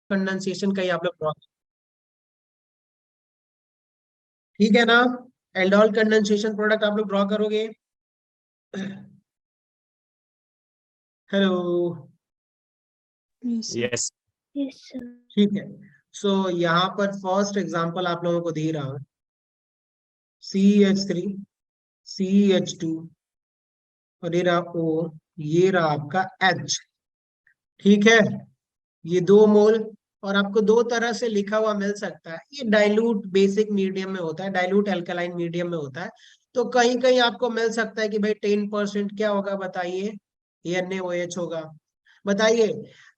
Condensation का ही आप लोग ड्रॉ, ठीक है ना। एल्डोल कंडेंसेशन प्रोडक्ट आप लोग ड्रॉ करोगे। हेलो। यस। Yes sir. ठीक है, सो यहाँ पर फर्स्ट एग्जांपल आप लोगों को दे रहा हूँ, CH3 CH2 और ये रहा O, ये रहा आपका H, ठीक है। ये 2 मोल, और आपको दो तरह से लिखा हुआ मिल सकता है। ये डाइल्यूट बेसिक मीडियम में होता है, डाइल्यूट अल्कलाइन मीडियम में होता है। तो कहीं कहीं आपको मिल सकता है कि भाई 10% क्या होगा बताइए, NaOH होगा। बताइए,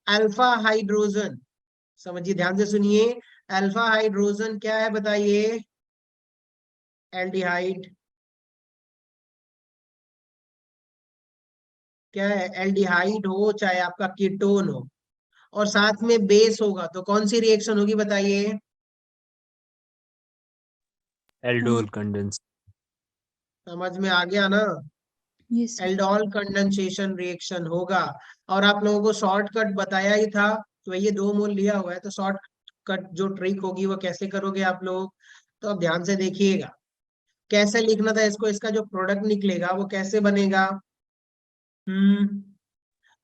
अल्फा हाइड्रोजन, समझिए ध्यान से सुनिए, अल्फा हाइड्रोजन क्या है बताइए, एल्डिहाइड। क्या है, एल्डिहाइड हो चाहे आपका कीटोन हो, और साथ में बेस होगा, तो कौन सी रिएक्शन होगी बताइए। Aldol condense. समझ में आ गया ना। Yes sir. Aldol condensation reaction होगा। और आप लोगों को शॉर्टकट बताया ही था, तो ये 2 मोल लिया हुआ है, तो शॉर्टकट जो ट्रिक होगी वो कैसे करोगे आप लोग, तो अब ध्यान से देखिएगा कैसे लिखना था इसको। इसका जो प्रोडक्ट निकलेगा वो कैसे बनेगा।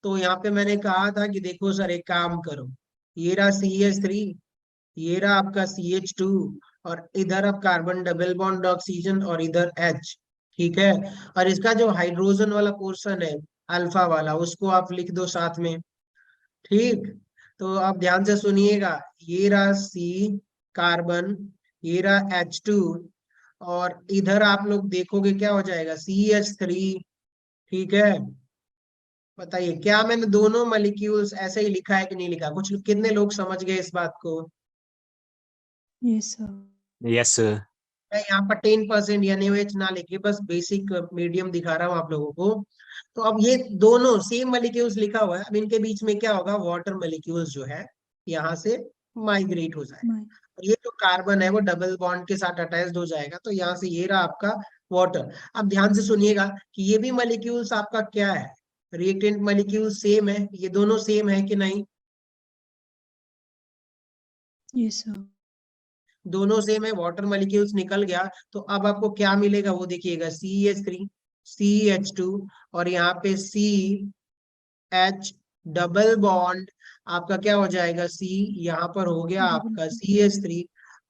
तो यहाँ पे मैंने कहा था कि देखो सर एक काम करो, ये रहा CH3, ये रहा आपका CH2, और इधर अब कार्बन डबल बॉन्ड ऑक्सीजन, और इधर H, ठीक है। और इसका जो हाइड्रोजन वाला पोर्शन है, अल्फा वाला, उसको आप लिख दो साथ में, ठीक। तो आप ध्यान से सुनिएगा, ये रहा C कार्बन, ये रहा H2, और इधर आप लोग देखोगे क्या हो जाएगा, CH3, ठीक है। बताइए क्या मैंने दोनों मॉलिक्यूल्स ऐसे ही लिखा है कि नहीं लिखा, कुछ कितने लोग समझ गए इस बात को। Yes sir. यस। मैं यहाँ पर 10% NaOH ना लिखे, बस बेसिक मीडियम दिखा रहा हूँ आप लोगों को। तो अब ये दोनों सेम मॉलिक्यूल्स लिखा हुआ है, अब इनके बीच में क्या होगा, वाटर मॉलिक्यूल्स जो है यहाँ से माइग्रेट हो जाएगा, और ये जो कार्बन है वो डबल बॉन्ड के साथ अटैच्ड हो जाएगा, तो यहाँ से ये रहा आपका वाटर। अब ध्यान से सुनिएगा कि ये भी मॉलिक्यूल्स आपका क्या है, रिएक्टेंट मॉलिक्यूल सेम है, ये दोनों सेम है कि नहीं, यस सर। दोनों सेम है, वाटर मॉलिक्यूल्स निकल गया। तो अब आपको क्या मिलेगा वो देखिएगा, CH3 CH2, और यहाँ पे CH डबल बॉन्ड, आपका क्या हो जाएगा, C, यहाँ पर हो गया आपका CH3,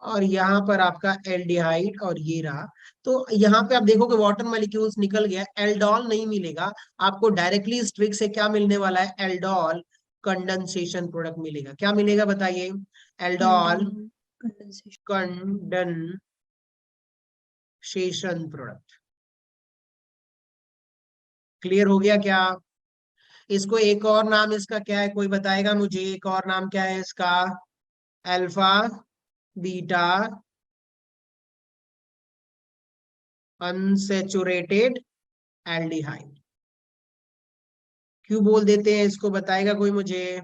और यहाँ पर आपका एल्डिहाइड, और ये रहा। तो यहाँ पे आप देखोगे वाटर मॉलिक्यूल्स निकल गया, एल्डोल नहीं मिलेगा आपको। डायरेक्टली इस ट्रिक से क्या मिलने वाला है, एल्डोल कंडेंसेशन प्रोडक्ट मिलेगा। क्या मिलेगा बताइए, एल्डोल कंडेंसेशन प्रोडक्ट। क्लियर हो गया क्या। इसको एक और नाम इसका क्या है, कोई बताएगा मुझे, एक और नाम क्या है इसका, अल्फा बीटा अनसेचुरेटेड एल्डिहाइड। क्यों बोल देते हैं इसको, बताएगा कोई मुझे,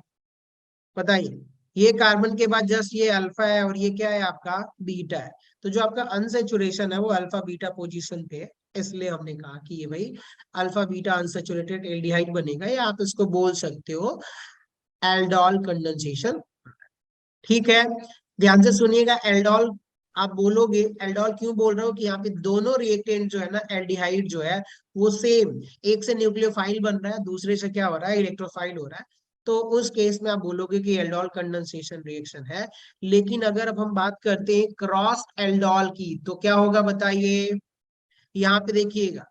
बताइए। ये कार्बन के बाद जस्ट ये अल्फा है, और ये क्या है आपका बीटा है। तो जो आपका अनसेचुरेशन है वो अल्फा बीटा पोजीशन पे है, इसलिए हमने कहा कि ये भाई अल्फा बीटा अनसेचुरेटेड एल्डिहाइड बनेगा, या आप इसको बोल सकते हो एल्डोल कंडेंसेशन, ठीक है। ध्यान से सुनिएगा, एल्डोल आप बोलोगे, एल्डोल क्यों बोल रहे हो कि यहाँ पे दोनों रिएक्टेंट जो है ना, एल्डिहाइड जो है वो सेम, एक से न्यूक्लियोफाइल बन रहा है, दूसरे से क्या हो रहा है, इलेक्ट्रोफाइल हो रहा है। तो उस केस में आप बोलोगे कि एल्डोल कंडेंसेशन रिएक्शन है। लेकिन अगर अब हम बात करते हैं क्रॉस एल्डोल की, तो क्या होगा बताइए। यहाँ पे देखिएगा,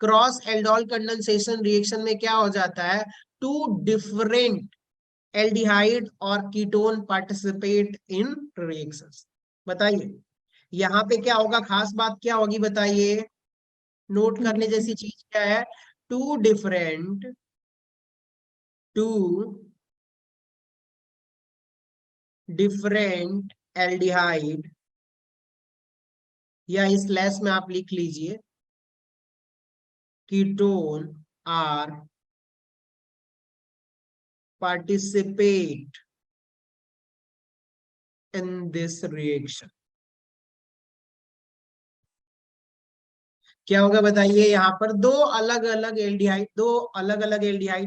क्रॉस एल्डोल कंडेंसेशन रिएक्शन में क्या हो जाता है, टू डिफरेंट एल्डिहाइड और कीटोन पार्टिसिपेट इन रिएक्शंस। बताइए यहाँ पे क्या होगा, खास बात क्या होगी बताइए, नोट करने जैसी चीज क्या है, टू डिफरेंट एल्डिहाइड, या इस स्लैश में आप लिख लीजिए, ketone are participate in this reaction. क्या होगा बताइए। यहाँ पर दो अलग अलग एल्डिहाइड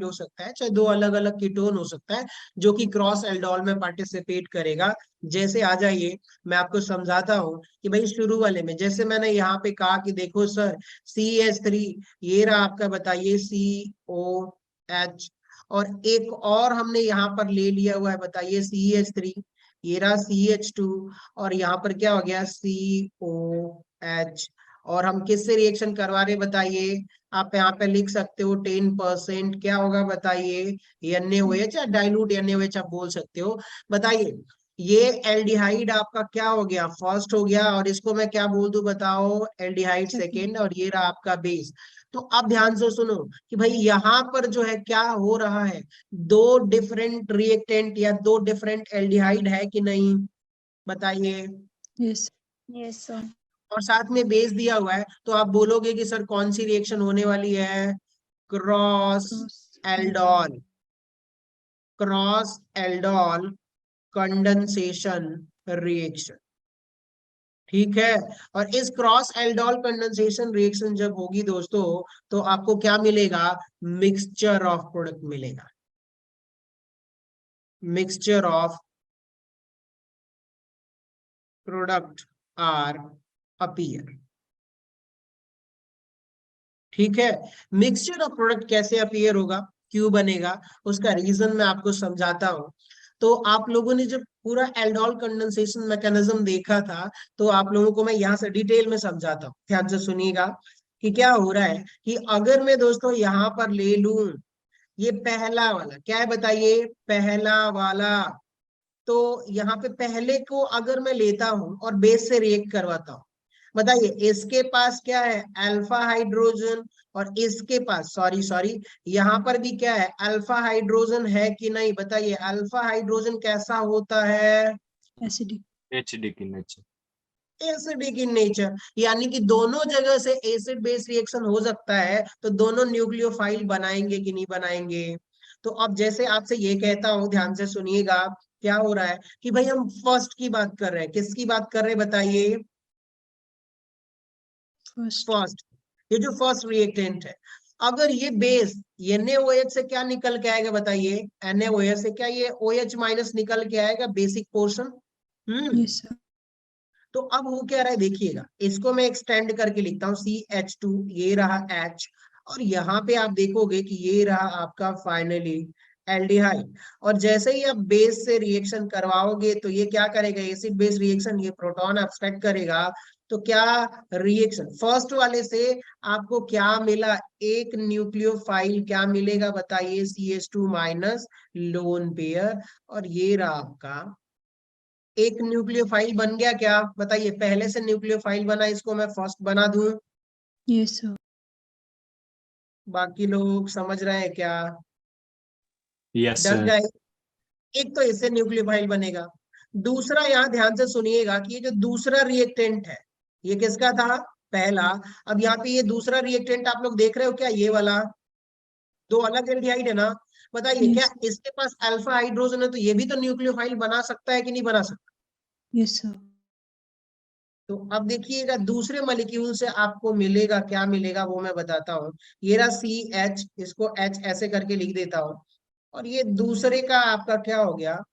हो सकता है, चाहे दो अलग अलग कीटोन हो सकता है, जो कि क्रॉस एल्डोल में पार्टिसिपेट करेगा। जैसे आ जाइए मैं आपको समझाता हूँ कि भाई शुरू वाले में जैसे मैंने यहाँ पे कहा कि देखो सर CH3 ये रहा आपका, बताइए COH, और एक और हमने यहाँ पर ले लिया हुआ है, बताइए CH3, ये रहा CH2, और यहाँ पर क्या हो गया COH। और हम किससे रिएक्शन करवा रहे बताइए। आप यहाँ पे लिख सकते हो 10%, क्या होगा बताइए, NaOH या डाइल्यूट NaOH आप बोल सकते हो। बताइए ये एल्डिहाइड आपका क्या हो गया, फर्स्ट हो गया, और इसको मैं क्या बोल दूं बताओ, एल्डिहाइड सेकेंड, और ये रहा आपका बेस। तो अब ध्यान से सुनो कि भाई यहाँ पर जो है क्या हो रहा है, दो डिफरेंट रिएक्टेंट या दो डिफरेंट एल्डिहाइड है कि नहीं, बताइए। Yes. Yes, sir. और साथ में बेस दिया हुआ है, तो आप बोलोगे कि सर कौन सी रिएक्शन होने वाली है, cross Cross. Aldol, cross aldol condensation reaction, ठीक है। और इस क्रॉस एल्डोल कंडेंसेशन रिएक्शन जब होगी दोस्तों, तो आपको क्या मिलेगा, मिक्सचर ऑफ प्रोडक्ट मिलेगा, mixture of product are appear, ठीक है। मिक्सचर ऑफ प्रोडक्ट कैसे अपीयर होगा, क्यों बनेगा, उसका रीजन मैं आपको समझाता हूं। तो आप लोगों ने जब पूरा एल्डोल कंडेंसेशन मैकेनिज्म देखा था, तो आप लोगों को मैं यहाँ से डिटेल में समझाता हूँ, ध्यान से सुनिएगा कि क्या हो रहा है। कि अगर मैं दोस्तों यहाँ पर ले लूं ये पहला वाला, क्या है बताइए, पहला वाला, तो यहाँ पे पहले को अगर मैं लेता हूं और बेस से रिएक्ट करवाता हूं, बताइए इसके पास क्या है, अल्फा हाइड्रोजन, और इसके पास सॉरी सॉरी यहाँ पर भी क्या है, अल्फा हाइड्रोजन है कि नहीं, बताइए अल्फा हाइड्रोजन कैसा होता है, Acidic. HD की नेचर। एसिडिक इन नेचर, यानी कि दोनों जगह से एसिड बेस रिएक्शन हो सकता है, तो दोनों न्यूक्लियोफाइल बनाएंगे कि नहीं बनाएंगे। तो अब जैसे आपसे ये कहता हूं, ध्यान से सुनिएगा, क्या हो रहा है कि भाई हम फर्स्ट की बात कर रहे हैं, किसकी बात कर रहे हैं बताइए, First. फर्स्ट, ये जो फर्स्ट रिएक्टेंट है, अगर ये बेस NaOH से क्या निकल के आएगा बताइए, NaOH से क्या ये OH माइनस निकल के आएगा, बेसिक पोर्शन। Yes, sir. तो अब हो क्या रहा है देखिएगा, इसको मैं एक्सटेंड करके लिखता हूँ CH2, ये रहा H, और यहाँ पे आप देखोगे कि ये रहा आपका फाइनली एल्डिहाइड। और जैसे ही आप बेस से रिएक्शन करवाओगे, तो ये क्या करेगा, एसिड बेस रिएक्शन, ये प्रोटॉन एब्स्ट्रैक्ट करेगा। तो क्या रिएक्शन फर्स्ट वाले से आपको क्या मिला, एक न्यूक्लियोफाइल क्या मिलेगा बताइए, CH2 माइनस लोन पेयर, और ये रहा आपका एक न्यूक्लियोफाइल बन गया, क्या बताइए, पहले से न्यूक्लियोफाइल बना, इसको मैं फर्स्ट बना दूं। Yes, sir. बाकी लोग समझ रहे हैं क्या, यस डन सर। गाइस। एक तो इससे न्यूक्लियोफाइल बनेगा, दूसरा यहाँ ध्यान से सुनिएगा कि ये जो दूसरा रिएक्टेंट है, ये किसका था, पहला। अब यहाँ पे ये दूसरा रिएक्टेंट आप लोग देख रहे हो क्या, ये वाला, दो अलग एल्डिहाइड है ना, बताइए क्या Yes. इसके पास अल्फा हाइड्रोजन है, तो ये भी तो न्यूक्लियोफाइल बना सकता है कि नहीं बना सकता। Yes, sir. तो अब देखिएगा दूसरे मॉलिक्यूल से आपको मिलेगा, क्या मिलेगा वो मैं बताता हूँ। ये रहा CH, इसको H ऐसे करके लिख देता हूँ, और ये दूसरे का आपका क्या हो गया,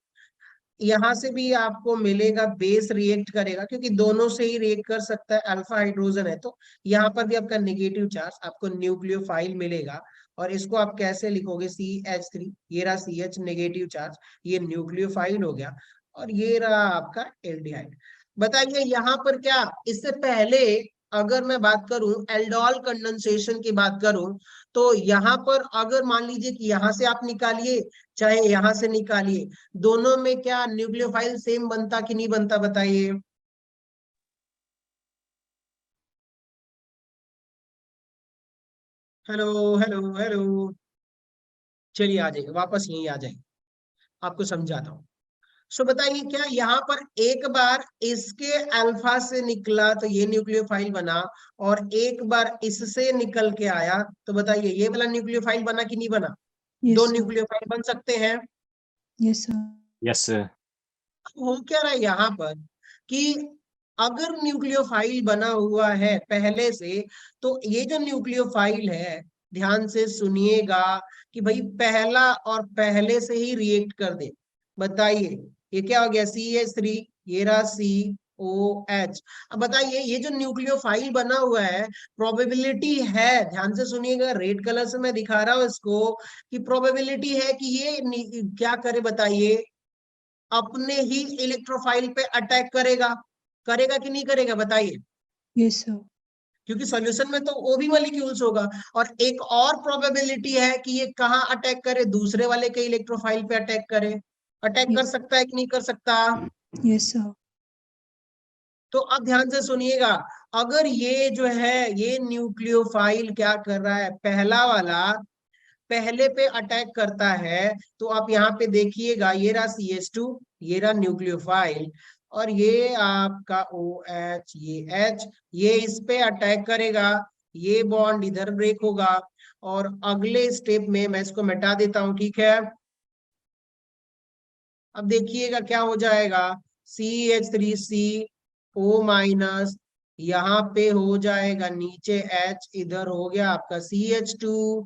यहाँ से भी आपको मिलेगा, बेस रिएक्ट करेगा, क्योंकि दोनों से ही रिएक्ट कर सकता है, अल्फा हाइड्रोजन है, तो यहाँ पर भी आपका नेगेटिव चार्ज, आपको न्यूक्लियोफाइल मिलेगा। और इसको आप कैसे लिखोगे, CH3, ये रहा CH नेगेटिव चार्ज, ये न्यूक्लियोफाइल हो गया, और ये रहा आपका एल्डिहाइड। बताइए यहाँ पर क्या, इससे पहले अगर मैं बात करूं एल्डोल कंडेंसेशन की बात करूं, तो यहाँ पर अगर मान लीजिए कि यहाँ से आप निकालिए, चाहे यहाँ से निकालिए, दोनों में क्या न्यूक्लियोफाइल सेम बनता कि नहीं बनता, बताइए। हेलो हेलो हेलो, चलिए आ जाइए वापस यहीं आ जाइए, आपको समझाता हूँ। सो बताइए क्या यहाँ पर एक बार इसके अल्फा से निकला तो ये न्यूक्लियोफाइल बना, और एक बार इससे निकल के आया, तो बताइए ये वाला न्यूक्लियोफाइल बना कि नहीं बना, दो Yes, sir. न्यूक्लियोफाइल बन सकते हैं। Yes, sir. Yes sir. हो क्या रहा है यहाँ पर कि अगर न्यूक्लियोफाइल बना हुआ है पहले से, तो ये जो न्यूक्लियोफाइल है, ध्यान से सुनिएगा कि भाई पहला और पहले से ही रिएक्ट कर दे। बताइए ये क्या हो गया, CH3, ये रहा COH। अब बताइए ये जो न्यूक्लियोफाइल बना हुआ है, प्रोबेबिलिटी है, ध्यान से सुनिएगा, रेड कलर से मैं दिखा रहा हूं इसको, कि प्रोबेबिलिटी है कि ये क्या करे, बताइए, अपने ही इलेक्ट्रोफाइल पे अटैक करेगा। करेगा कि नहीं करेगा, बताइए, Yes, sir. क्योंकि सॉल्यूशन में तो वो भी मॉलिक्यूल्स होगा। और एक और प्रोबेबिलिटी है कि ये कहाँ अटैक करे, दूसरे वाले के इलेक्ट्रोफाइल पे अटैक करे। अटैक कर Yes. सकता है कि नहीं कर सकता? Yes, sir. तो अब ध्यान से सुनिएगा, अगर ये जो है ये न्यूक्लियोफाइल क्या कर रहा है, पहला वाला पहले पे अटैक करता है, तो आप यहाँ पे देखिएगा, ये रहा CH2, ये रहा न्यूक्लियोफाइल, और ये आपका OH, ये H, ये इस पे अटैक करेगा, ये बॉन्ड इधर ब्रेक होगा, और अगले स्टेप में मैं इसको मिटा देता हूं, ठीक है। अब देखिएगा क्या हो जाएगा, CH3CO-, यहाँ पे हो जाएगा नीचे H, इधर हो गया आपका CH2,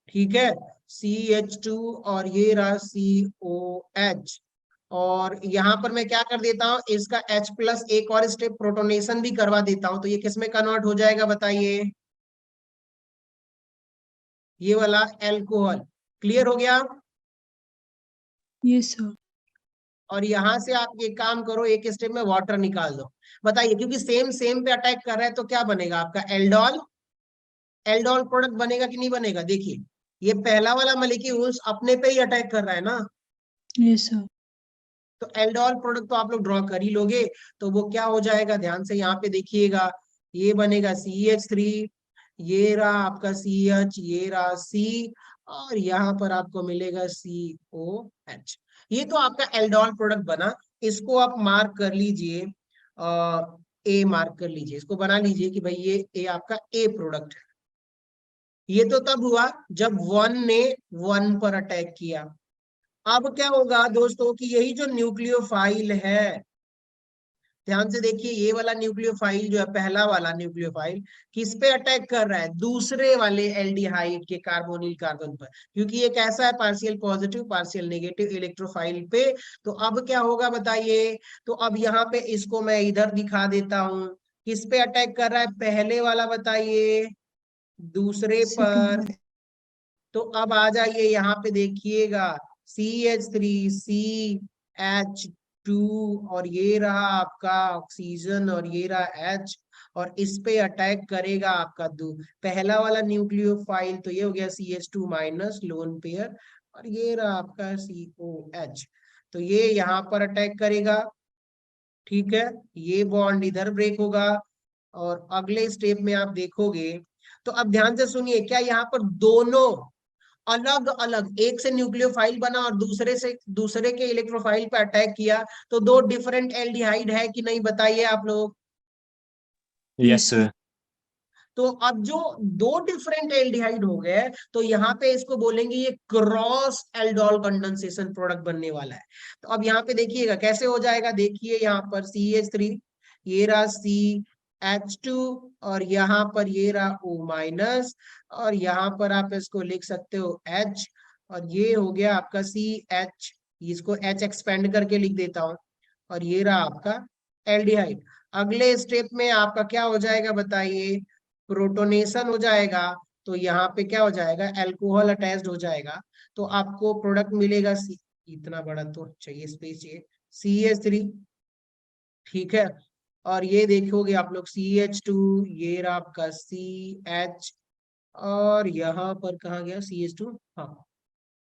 ठीक है, CH2, और ये रहा COH। और यहाँ पर मैं क्या कर देता हूँ, इसका H+ एक और स्टेप प्रोटोनेशन भी करवा देता हूं, तो ये किस में कन्वर्ट हो जाएगा, बताइए, ये वाला एल्कोहल। क्लियर हो गया? Yes, sir. और यहां से आप ये काम करो, एक स्टेप में वाटर निकाल दो। बताइए, क्योंकि सेम सेम पे अटैक कर रहा है, तो क्या बनेगा आपका एल्डोल। एल्डोल प्रोडक्ट बनेगा कि नहीं बनेगा? देखिए, ये पहला वाला मॉलिक्यूल्स अपने पे ही अटैक कर रहा है ना, Yes, sir. तो एल्डोल प्रोडक्ट तो आप लोग ड्रॉ कर ही लोगे। तो वो क्या हो जाएगा, ध्यान से यहाँ पे देखिएगा, ये बनेगा CH3, ये रहा आपका CH, ये रहा C, और यहाँ पर आपको मिलेगा COH। ये तो आपका एल्डोल प्रोडक्ट बना। इसको आप मार्क कर लीजिए, A मार्क कर लीजिए, इसको बना लीजिए कि भाई ये A आपका A प्रोडक्ट है। ये तो तब हुआ जब 1 ने 1 पर अटैक किया। अब क्या होगा दोस्तों कि यही जो न्यूक्लियोफाइल है, ध्यान से देखिए, ये वाला न्यूक्लियोफाइल जो है, पहला वाला न्यूक्लियोफाइल किस पे अटैक कर रहा है, दूसरे वाले एल्डिहाइड के कार्बोनिल कार्बन पर, क्योंकि ये कैसा है, partial positive partial negative electrophile पे। तो अब क्या होगा बताइए, तो अब यहाँ पे इसको मैं इधर दिखा देता हूं, किस पे अटैक कर रहा है, पहले वाला, बताइए, दूसरे Second पर। one. तो अब आ जाइए, यहाँ पे देखिएगा, CH3CH2, और ये रहा आपका ऑक्सीजन, और ये रहा H, और इस पे अटैक करेगा आपका पहला वाला न्यूक्लियोफाइल, तो ये हो गया CH2- लोन पेयर, और ये रहा आपका COH। तो ये यहाँ पर अटैक करेगा, ठीक है, ये बॉन्ड इधर ब्रेक होगा, और अगले स्टेप में आप देखोगे, तो अब ध्यान से सुनिए, क्या यहाँ पर दोनों अलग अलग, एक से न्यूक्लियोफाइल बना और दूसरे के इलेक्ट्रोफाइल पे अटैक किया, तो दो डिफरेंट एल्डिहाइड है कि नहीं, बताइए आप लोग। Yes, sir. तो अब जो दो डिफरेंट एल्डिहाइड हो गए, तो यहाँ पे इसको बोलेंगे ये क्रॉस एल्डोल कंडेंसेशन प्रोडक्ट बनने वाला है। तो अब यहाँ पे देखिएगा कैसे हो जाएगा, देखिए यहाँ पर CH3, ये रहा CH2, और यहाँ पर ये रहा O-, और यहाँ पर आप इसको लिख सकते हो H, और ये हो गया आपका CH, इसको H एक्सपेंड करके लिख देता हूं, और ये रहा आपका एल्डिहाइड। अगले स्टेप में आपका क्या हो जाएगा, बताइए, प्रोटोनेशन हो जाएगा। तो यहाँ पे क्या हो जाएगा, अल्कोहल अटैच्ड हो जाएगा, तो आपको प्रोडक्ट मिलेगा इतना बड़ा तो चाहिए, स्पेस चाहिए, CH3, ठीक है, और ये देखोगे आप लोग CH2, ये रहा आपका CH, और यहाँ पर कहा गया CH2, हाँ,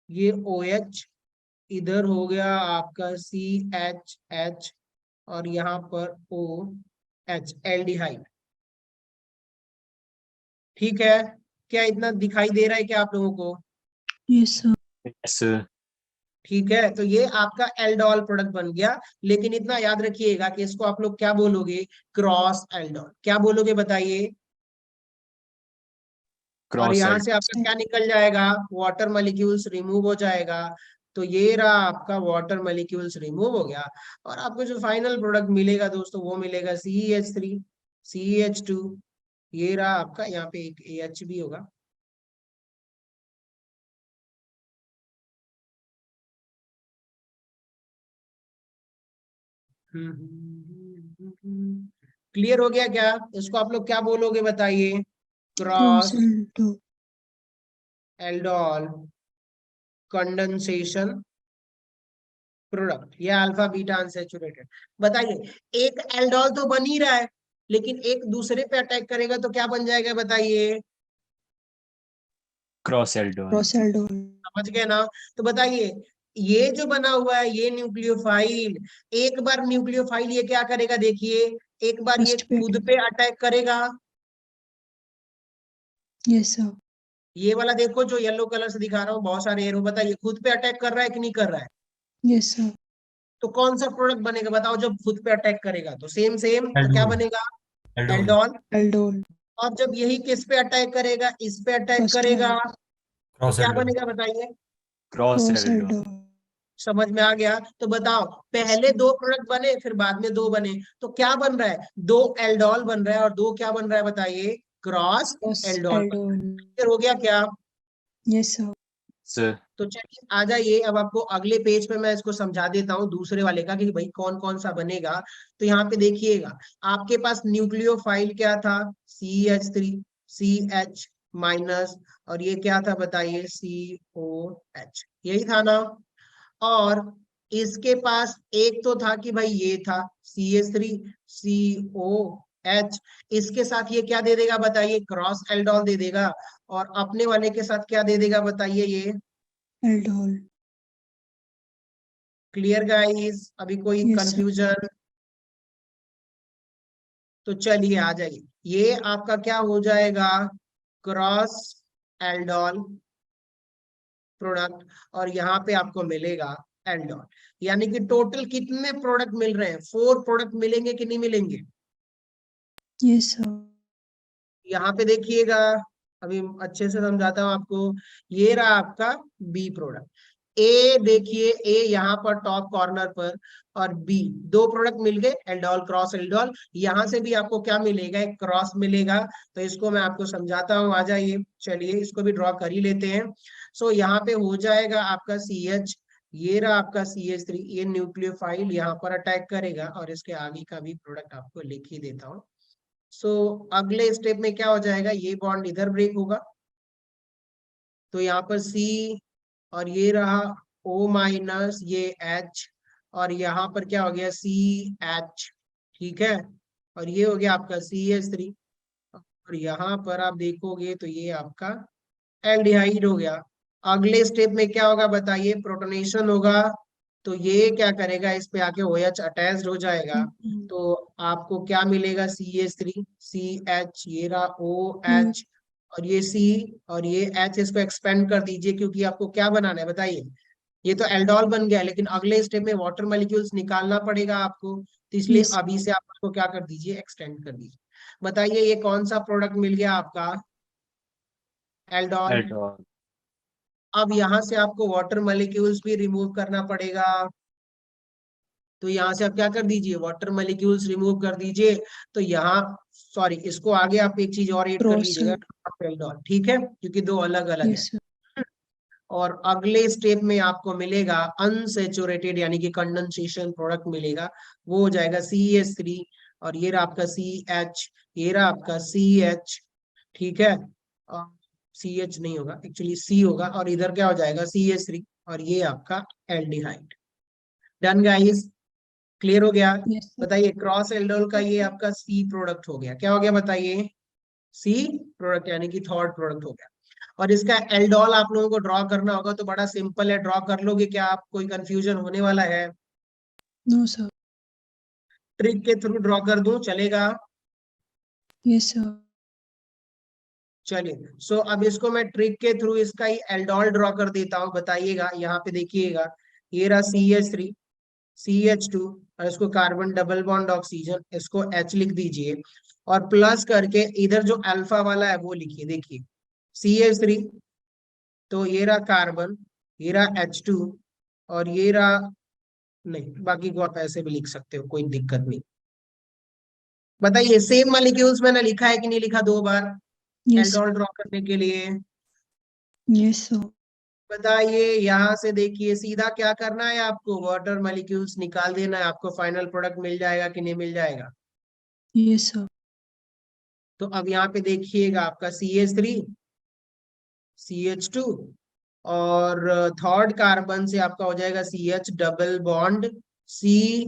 ये OH, इधर हो गया आपका CHH, और यहाँ पर OH, एल्डिहाइड, ठीक है। क्या इतना दिखाई दे रहा है क्या आप लोगों को? Yes, sir. Yes, sir. ठीक है, तो ये आपका एल्डोल प्रोडक्ट बन गया। लेकिन इतना याद रखिएगा कि इसको आप लोग क्या बोलोगे, क्रॉस एल्डोल, क्या बोलोगे बताइए। और Cross यहाँ side. से आपका क्या निकल जाएगा, वाटर मॉलिक्यूल्स रिमूव हो जाएगा, तो ये रहा आपका वाटर मॉलिक्यूल्स रिमूव हो गया, और आपको जो फाइनल प्रोडक्ट मिलेगा दोस्तों वो मिलेगा CH3 CH2। ये रहा आपका, यहाँ पे एक AH भी होगा। क्लियर हो गया क्या? इसको आप लोग क्या बोलोगे बताइए? Cross cross aldol. Aldol condensation product, या अल्फा बीटा अनसैचुरेटेड। बताइए एक एल्डोल तो बन ही रहा है, लेकिन एक दूसरे पे अटैक करेगा तो क्या बन जाएगा बताइए? Cross aldol. Cross aldol. समझ गए ना? तो बताइए ये जो बना हुआ है ये न्यूक्लियोफाइल, एक बार न्यूक्लियोफाइल ये क्या करेगा देखिए, एक बार ये फर्स्ट पे खुद पे अटैक करेगा। Yes sir. ये वाला देखो जो येलो कलर से दिखा रहा हूँ, बहुत सारे एरो, बताइए खुद पे अटैक कर रहा है कि नहीं कर रहा है? Yes sir. तो कौन सा प्रोडक्ट बनेगा बताओ जब खुद पे अटैक करेगा? तो सेम सेम, तो क्या एल्डोल। बनेगा? एल्डोल। एल्डोल। एल्डोल। और जब यही किस पे अटैक करेगा? इस पे अटैक फर्स्ट करेगा, वाला। तो क्रॉस क्या एल्डोल। बनेगा बताइए? Cross cross aldol. एल्डोल। समझ में आ गया? तो बताओ पहले दो प्रोडक्ट बने फिर बाद में दो बने, तो क्या बन रहा है? दो एल्डोल बन रहा है और दो क्या बन रहा है बताइए? क्रॉस क्रॉस एल्डोल बन रहा एल्डोल। है। क्लियर हो गया क्या? Yes sir. सर। तो चलिए आ जाइए, अब आपको अगले पेज पे मैं इसको समझा देता हूँ दूसरे वाले का कि भाई कौन कौन सा बनेगा। तो यहाँ पे देखिएगा आपके पास न्यूक्लियोफाइल क्या था? CH3 CH माइनस, और ये क्या था बताइए? COH, यही था ना? और इसके पास एक तो था कि भाई ये था CH3 COH, इसके साथ ये क्या दे देगा बताइए? क्रॉस एल्डोल दे देगा। और अपने वाले के साथ क्या दे देगा बताइए? ये एल्डोल। Clear guys? अभी कोई यस सर। कंफ्यूजन? तो चलिए आ जाइए, ये आपका क्या हो जाएगा? क्रॉस एल्डोल प्रोडक्ट, और यहाँ पे आपको मिलेगा एल्डोल। यानी कि टोटल कितने प्रोडक्ट मिल रहे हैं? 4 प्रोडक्ट मिलेंगे कि नहीं मिलेंगे? Yes sir. यहाँ पे देखिएगा, अभी अच्छे से समझाता हूँ आपको। ये रहा आपका बी प्रोडक्ट। ए देखिए, ए यहाँ पर टॉप कॉर्नर पर, और बी, दो प्रोडक्ट मिल गए एल्डोल क्रॉस एल्डोल। यहाँ से भी आपको क्या मिलेगा? एक क्रॉस मिलेगा। तो इसको मैं आपको समझाता हूँ, आ जाइए, चलिए इसको भी ड्रॉ कर ही लेते हैं। सो यहाँ पे हो जाएगा आपका CH, ये रहा आपका CH3, ये न्यूक्लियोफाइल यहाँ पर अटैक करेगा, और इसके आगे का भी प्रोडक्ट आपको लिख ही देता हूँ। सो अगले स्टेप में क्या हो जाएगा? ये बॉन्ड इधर ब्रेक होगा, तो यहाँ पर C, और ये रहा O माइनस, ये H, और यहाँ पर क्या हो गया? CH, ठीक है। और ये हो गया आपका CH3, और यहाँ पर आप देखोगे तो ये आपका एल्डिहाइड हो गया। अगले स्टेप में क्या होगा बताइए? प्रोटोनेशन होगा। तो ये क्या करेगा? इस पे आके OH अटैच्ड हो जाएगा, तो आपको क्या मिलेगा? CH3 CH, ये रहा OH, और ये C, और ये H, इसको एक्सपेंड कर दीजिए क्योंकि आपको क्या बनाना है बताइए? ये तो एल्डोल बन गया, लेकिन अगले स्टेप में वाटर मॉलिक्यूल्स निकालना पड़ेगा आपको, तो इसलिए यस। अभी से आप उसको क्या कर दीजिए? एक्सटेंड कर दीजिए। बताइए ये कौन सा प्रोडक्ट मिल गया आपका? एल्डोल। एल्डोल। अब यहाँ से आपको वाटर मॉलिक्यूल्स भी रिमूव करना पड़ेगा, तो यहाँ से आप क्या कर दीजिए? वाटर मॉलिक्यूल्स रिमूव कर दीजिए। तो यहाँ, सॉरी, इसको आगे आप एक चीज और ऐड कर क्रॉस लीजिएगा, एल्डोल, ठीक है, क्योंकि दो अलग अलग है। Yes sir. और अगले स्टेप में आपको मिलेगा अनसेचुरेटेड यानी कि कंडेंसेशन प्रोडक्ट मिलेगा, वो हो जाएगा CH3, और ये रहा आपका CH, ये रहा आपका CH, ठीक है। और CH नहीं होगा, एक्चुअली C होगा, और इधर क्या हो जाएगा? CH3, और ये आपका एल्डिहाइड। Done guys? क्लियर हो गया? Yes sir. बताइए क्रॉस एल्डोल का ये आपका C प्रोडक्ट हो गया। क्या हो गया बताइए? C प्रोडक्ट, यानी कि थर्ड प्रोडक्ट हो गया। और इसका एल्डोल आप लोगों को ड्रॉ करना होगा, तो बड़ा सिंपल है, ड्रॉ कर लोगे क्या आप? कोई कंफ्यूजन होने वाला है? No sir. ट्रिक के थ्रू ड्रॉ कर दूं, चलेगा? Yes sir. चलिए, सो अब इसको मैं ट्रिक के थ्रू इसका ही एल्डोल ड्रॉ कर देता हूँ। बताइएगा, यहाँ पे देखिएगा, ये रहा CH3 CH2, और इसको कार्बन डबल बॉन्ड ऑक्सीजन, इसको H लिख दीजिए, और प्लस करके इधर जो अल्फा वाला है वो लिखिए। देखिए CH3, तो ये रहा कार्बन, ये रहा H2, और ये रहा, नहीं बाकी को आप ऐसे भी लिख सकते हो, कोई दिक्कत नहीं। बताइए सेम मॉलिक्यूल्स मैंने लिखा है कि नहीं लिखा 2 बार Yes, एल्डोल ड्रॉ करने के लिए? yes, sir. बताइए यहाँ से देखिए सीधा क्या करना है आपको, वाटर मॉलिक्यूल्स निकाल देना है, आपको फाइनल प्रोडक्ट मिल जाएगा कि नहीं मिल जाएगा? Yes, sir. तो अब यहाँ पे देखिएगा आपका CH3 CH2 और थर्ड कार्बन से आपका हो जाएगा CH डबल बॉन्ड C,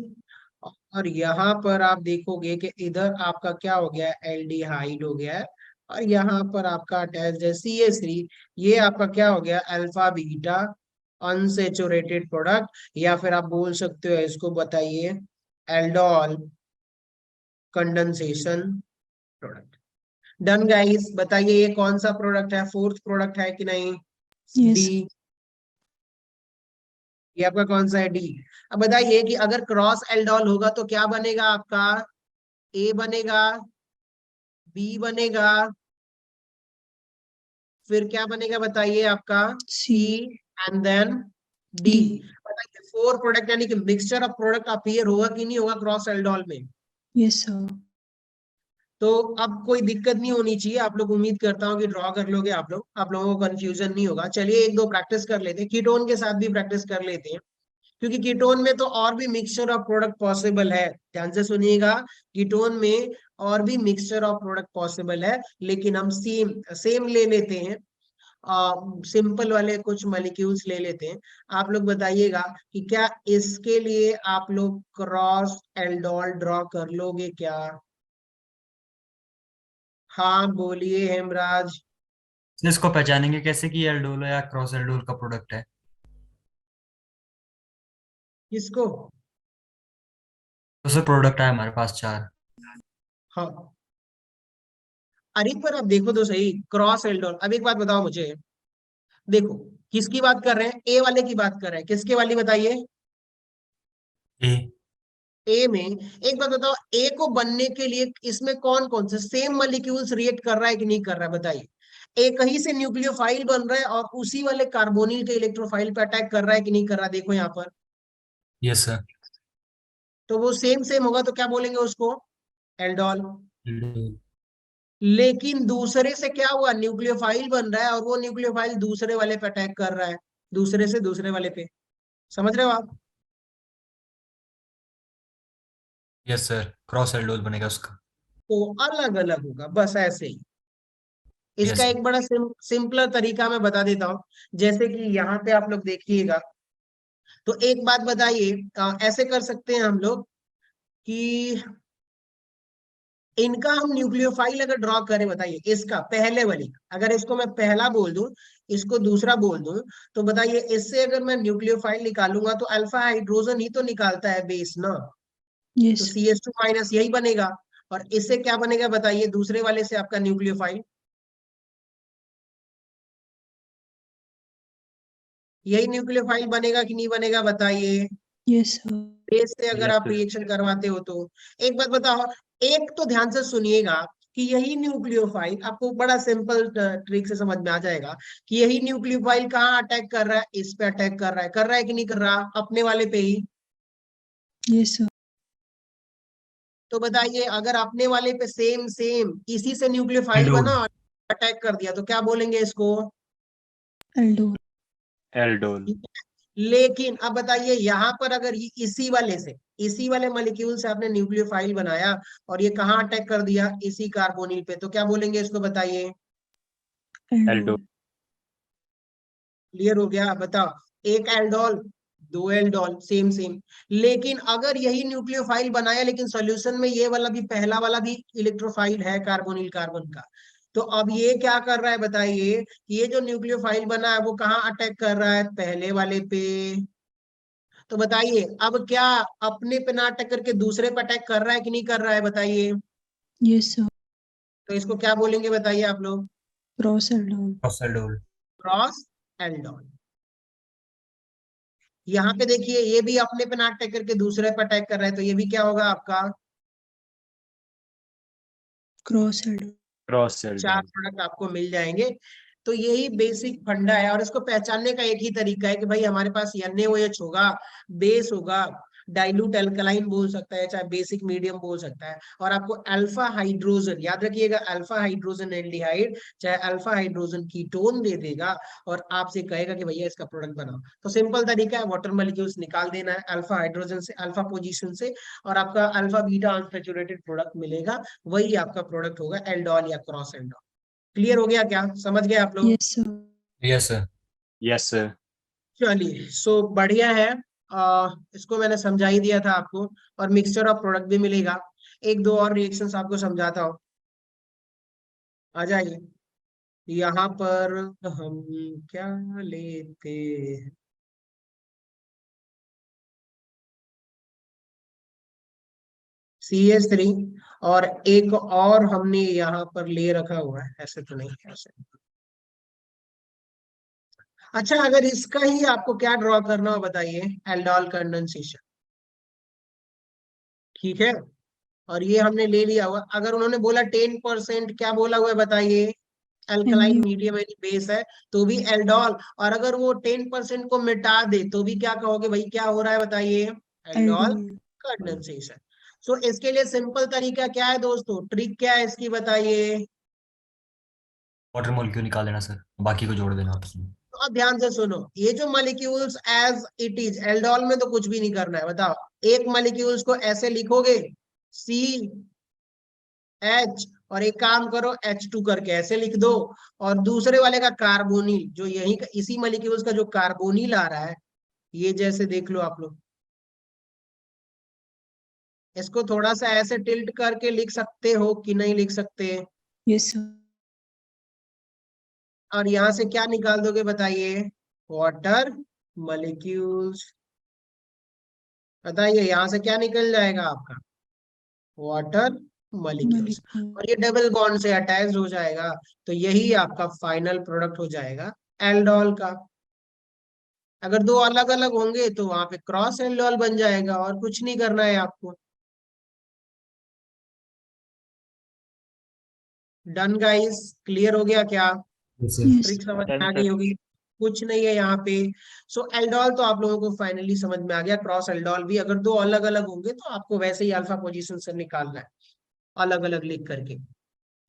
और यहाँ पर आप देखोगे कि इधर आपका क्या हो गया है, एल्डिहाइड हो गया है, और यहाँ पर आपका अटैच है CH3, ये आपका क्या हो गया, अल्फा बीटा अनसेचुरेटेड प्रोडक्ट, या फिर आप बोल सकते हो इसको, बताइए aldol condensation product. Done guys, बताइए ये कौन सा प्रोडक्ट है, फोर्थ प्रोडक्ट है कि नहीं? Yes. डी, ये आपका कौन सा है, डी। अब बताइए कि अगर क्रॉस एल्डोल होगा तो क्या बनेगा आपका, ए बनेगा, बी बनेगा, फिर क्या बनेगा बताइए आपका, C, C. And then D. D. बताइए 4 प्रोडक्ट यानी कि मिक्सचर ऑफ प्रोडक्ट अपीयर होगा कि नहीं होगा क्रॉस एल्डोल में? Yes, sir. तो अब कोई दिक्कत नहीं होनी चाहिए, आप लोग उम्मीद करता हूँ कि ड्रॉ कर लोगे आप लोगों को कंफ्यूजन नहीं होगा। चलिए 1-2 प्रैक्टिस कर लेते हैं, कीटोन के साथ भी प्रैक्टिस कर लेते हैं, क्योंकि कीटोन में तो और भी मिक्सचर ऑफ प्रोडक्ट पॉसिबल है। ध्यान से सुनिएगा, कीटोन में और भी मिक्सचर ऑफ प्रोडक्ट पॉसिबल है, लेकिन हम सेम सेम ले लेते हैं, सिंपल वाले कुछ मॉलिक्यूल्स ले लेते हैं। आप लोग बताइएगा कि क्या इसके लिए आप लोग क्रॉस एल्डोल ड्रॉ कर लोगे क्या? हाँ बोलिए हेमराज। इसको पहचानेंगे कैसे कि एल्डोल या क्रॉस एल्डोल का प्रोडक्ट है? किसको? तो सर प्रोडक्ट है हमारे पास 4। हाँ, अरे पर अब देखो तो सही, क्रॉस एल्डोल। अब एक बात बताओ मुझे, देखो किसकी बात कर रहे हैं, ए वाले की बात कर रहे हैं, किसके वाली बताइए? ए। ए में। एक बात बताओ, ए को बनने के लिए इसमें कौन कौन से सेम मॉलिक्यूल्स रिएक्ट कर रहा है कि नहीं कर रहा है बताइए? एक कहीं से न्यूक्लियोफाइल बन रहा है और उसी वाले कार्बोनिल के इलेक्ट्रोफाइल पे अटैक कर रहा है कि नहीं कर रहा, देखो यहाँ पर। Yes sir. तो वो सेम सेम होगा तो क्या बोलेंगे उसको, एल्डोल। एल्डोल। लेकिन दूसरे से क्या हुआ, न्यूक्लियोफाइल बन रहा है और वो न्यूक्लियोफाइल दूसरे वाले पे अटैक कर रहा है, दूसरे से दूसरे वाले पे। समझ रहे हो आप? यस सर, क्रॉस एल्डोल बनेगा उसका। तो अलग अलग होगा, बस ऐसे ही। इसका यस। एक बड़ा सिंपलर तरीका मैं बता देता हूँ, जैसे कि यहाँ पे आप लोग देखिएगा, तो एक बात बताइए, ऐसे कर सकते हैं हम लोग कि इनका हम न्यूक्लियोफाइल अगर ड्रॉ करें, बताइए इसका पहले वाली, अगर इसको मैं पहला बोल दूं, इसको दूसरा बोल दूं, तो बताइए इससे अगर मैं न्यूक्लियोफाइल निकालूंगा तो अल्फा हाइड्रोजन ही तो निकालता है बेस ना, तो Yes. CH2 माइनस यही बनेगा। और इससे क्या बनेगा बताइए, दूसरे वाले से आपका न्यूक्लियोफाइल, यही न्यूक्लियोफाइल बनेगा कि नहीं बनेगा बताइए? Yes, sir. बेस से अगर यस आप सर। रिएक्शन करवाते हो तो। एक बात बताओ, एक तो ध्यान से सुनिएगा कि यही न्यूक्लियोफाइल, आपको बड़ा सिंपल ट्रिक से समझ में आ जाएगा कि यही न्यूक्लियोफाइल कहाँ अटैक कर रहा है, इस पे अटैक कर रहा है कि नहीं कर रहा, अपने वाले पे ही। Yes, sir. तो बताइए अगर अपने वाले पे सेम सेम इसी से न्यूक्लियोफाइल एल्डोल। बना और अटैक कर दिया तो क्या बोलेंगे इसको? Aldol. एल्डोल। लेकिन अब बताइए यहाँ पर अगर इसी वाले से, इसी वाले मॉलिक्यूल से आपने न्यूक्लियोफाइल बनाया और ये कहाँ अटैक कर दिया, इसी कार्बोनिल पे, तो क्या बोलेंगे इसको बताइए? एल्डोल। Aldol. क्लियर हो गया? बताओ, एक एल्डोल, 2 एल्डोल, सेम सेम। लेकिन अगर यही न्यूक्लियोफाइल बनाया, लेकिन सॉल्यूशन में ये वाला भी, पहला वाला भी इलेक्ट्रोफाइल है कार्बोनिल कार्बन का, तो अब ये क्या कर रहा है बताइए, ये जो न्यूक्लियोफाइल बना है वो कहाँ अटैक कर रहा है, पहले वाले पे। तो बताइए अब क्या अपने पे ना अटैक करके दूसरे पे अटैक कर रहा है कि नहीं कर रहा है बताइए? Yes, sir. तो इसको क्या बोलेंगे बताइए आप लोग? Cross aldol. Cross aldol. Cross aldol. यहाँ पे देखिए ये भी अपने पे ना अटैक करके दूसरे पे अटैक कर रहा है, तो ये भी क्या होगा आपका? Cross aldol. Cross 4 aldol. Product आपको मिल जाएंगे। तो यही बेसिक फंडा है, और इसको पहचानने का एक ही तरीका है कि भाई हमारे पास NaOH होगा, बेस होगा, डाइल्यूट एल्कलाइन बोल सकता है, चाहे बेसिक मीडियम बोल सकता है, और आपको अल्फा हाइड्रोजन, याद रखिएगा, अल्फा हाइड्रोजन एल्डिहाइड चाहे अल्फा हाइड्रोजन कीटोन दे देगा और आपसे कहेगा कि भैया इसका प्रोडक्ट बनाओ। तो सिंपल तरीका है, वाटर मॉलिक्यूल्स निकाल देना है अल्फा हाइड्रोजन से, अल्फा पोजीशन से, और आपका अल्फा बीटा अनसैचुरेटेड प्रोडक्ट मिलेगा, वही आपका प्रोडक्ट होगा एल्डोल या क्रॉस एल्डोल। क्लियर हो गया क्या, समझ गए आप लोग? Yes, sir. Yes sir. Yes sir. चलिए, सो बढ़िया है। इसको मैंने समझा ही दिया था आपको, और मिक्सचर ऑफ प्रोडक्ट भी मिलेगा। एक दो और रिएक्शंस आपको समझाता हूँ, आ जाइए। यहाँ पर हम क्या लेते हैं, CH3, और एक और हमने यहाँ पर ले रखा हुआ है, ऐसे तो नहीं, ऐसे। अच्छा, अगर इसका ही आपको क्या ड्रॉ करना हो बताइए, एल्डोल कंडेंसेशन, ठीक है, और ये हमने ले लिया हुआ। अगर उन्होंने बोला 10% क्या बोला हुआ है बताइए, अल्कलाइन NaOH. मीडियम यानी बेस है, तो भी एल्डोल, और अगर वो 10% को मिटा दे तो भी क्या कहोगे भाई, क्या हो रहा है बताइए, एल्डोल Aldol. कंडेंसेशन। सो इसके लिए सिंपल तरीका क्या है दोस्तों, ट्रिक क्या है इसकी बताइए? वाटर मॉलिक्यूल निकाल देना सर, बाकी को जोड़ देना आपस में। तो अब ध्यान से सुनो, ये जो molecules as it is, aldol में तो कुछ भी नहीं करना है, बताओ। एक मॉलिक्यूल्स को ऐसे लिखोगे, CH, और एक काम करो H2 करके ऐसे लिख दो, और दूसरे वाले का कार्बोनिल, जो यही इसी मॉलिक्यूल्स का जो कार्बोनिल आ रहा है, ये जैसे देख लो आप लोग, इसको थोड़ा सा ऐसे टिल्ट करके लिख सकते हो कि नहीं लिख सकते? Yes, sir. और यहां से क्या निकाल दोगे बताइए, वाटर मॉलिक्यूल्स। बताइए यहां से क्या निकल जाएगा आपका, वाटर मॉलिक्यूल्स, Molecule. और ये डबल बॉन्ड से अटैच हो जाएगा, तो यही आपका फाइनल प्रोडक्ट हो जाएगा एल्डोल का। अगर दो अलग अलग होंगे तो वहां पे क्रॉस एल्डोल बन जाएगा, और कुछ नहीं करना है आपको। डन गाइस, क्लियर हो गया क्या? Yes sir. Yes. ट्रिक समझ में डन आ सर। गई होगी, कुछ नहीं है यहाँ पे। सो एल्डोल तो आप लोगों को फाइनली समझ में आ गया, क्रॉस एल्डोल भी अगर दो अलग अलग होंगे तो आपको वैसे ही अल्फा पोजीशन से निकालना है, अलग अलग लिख करके।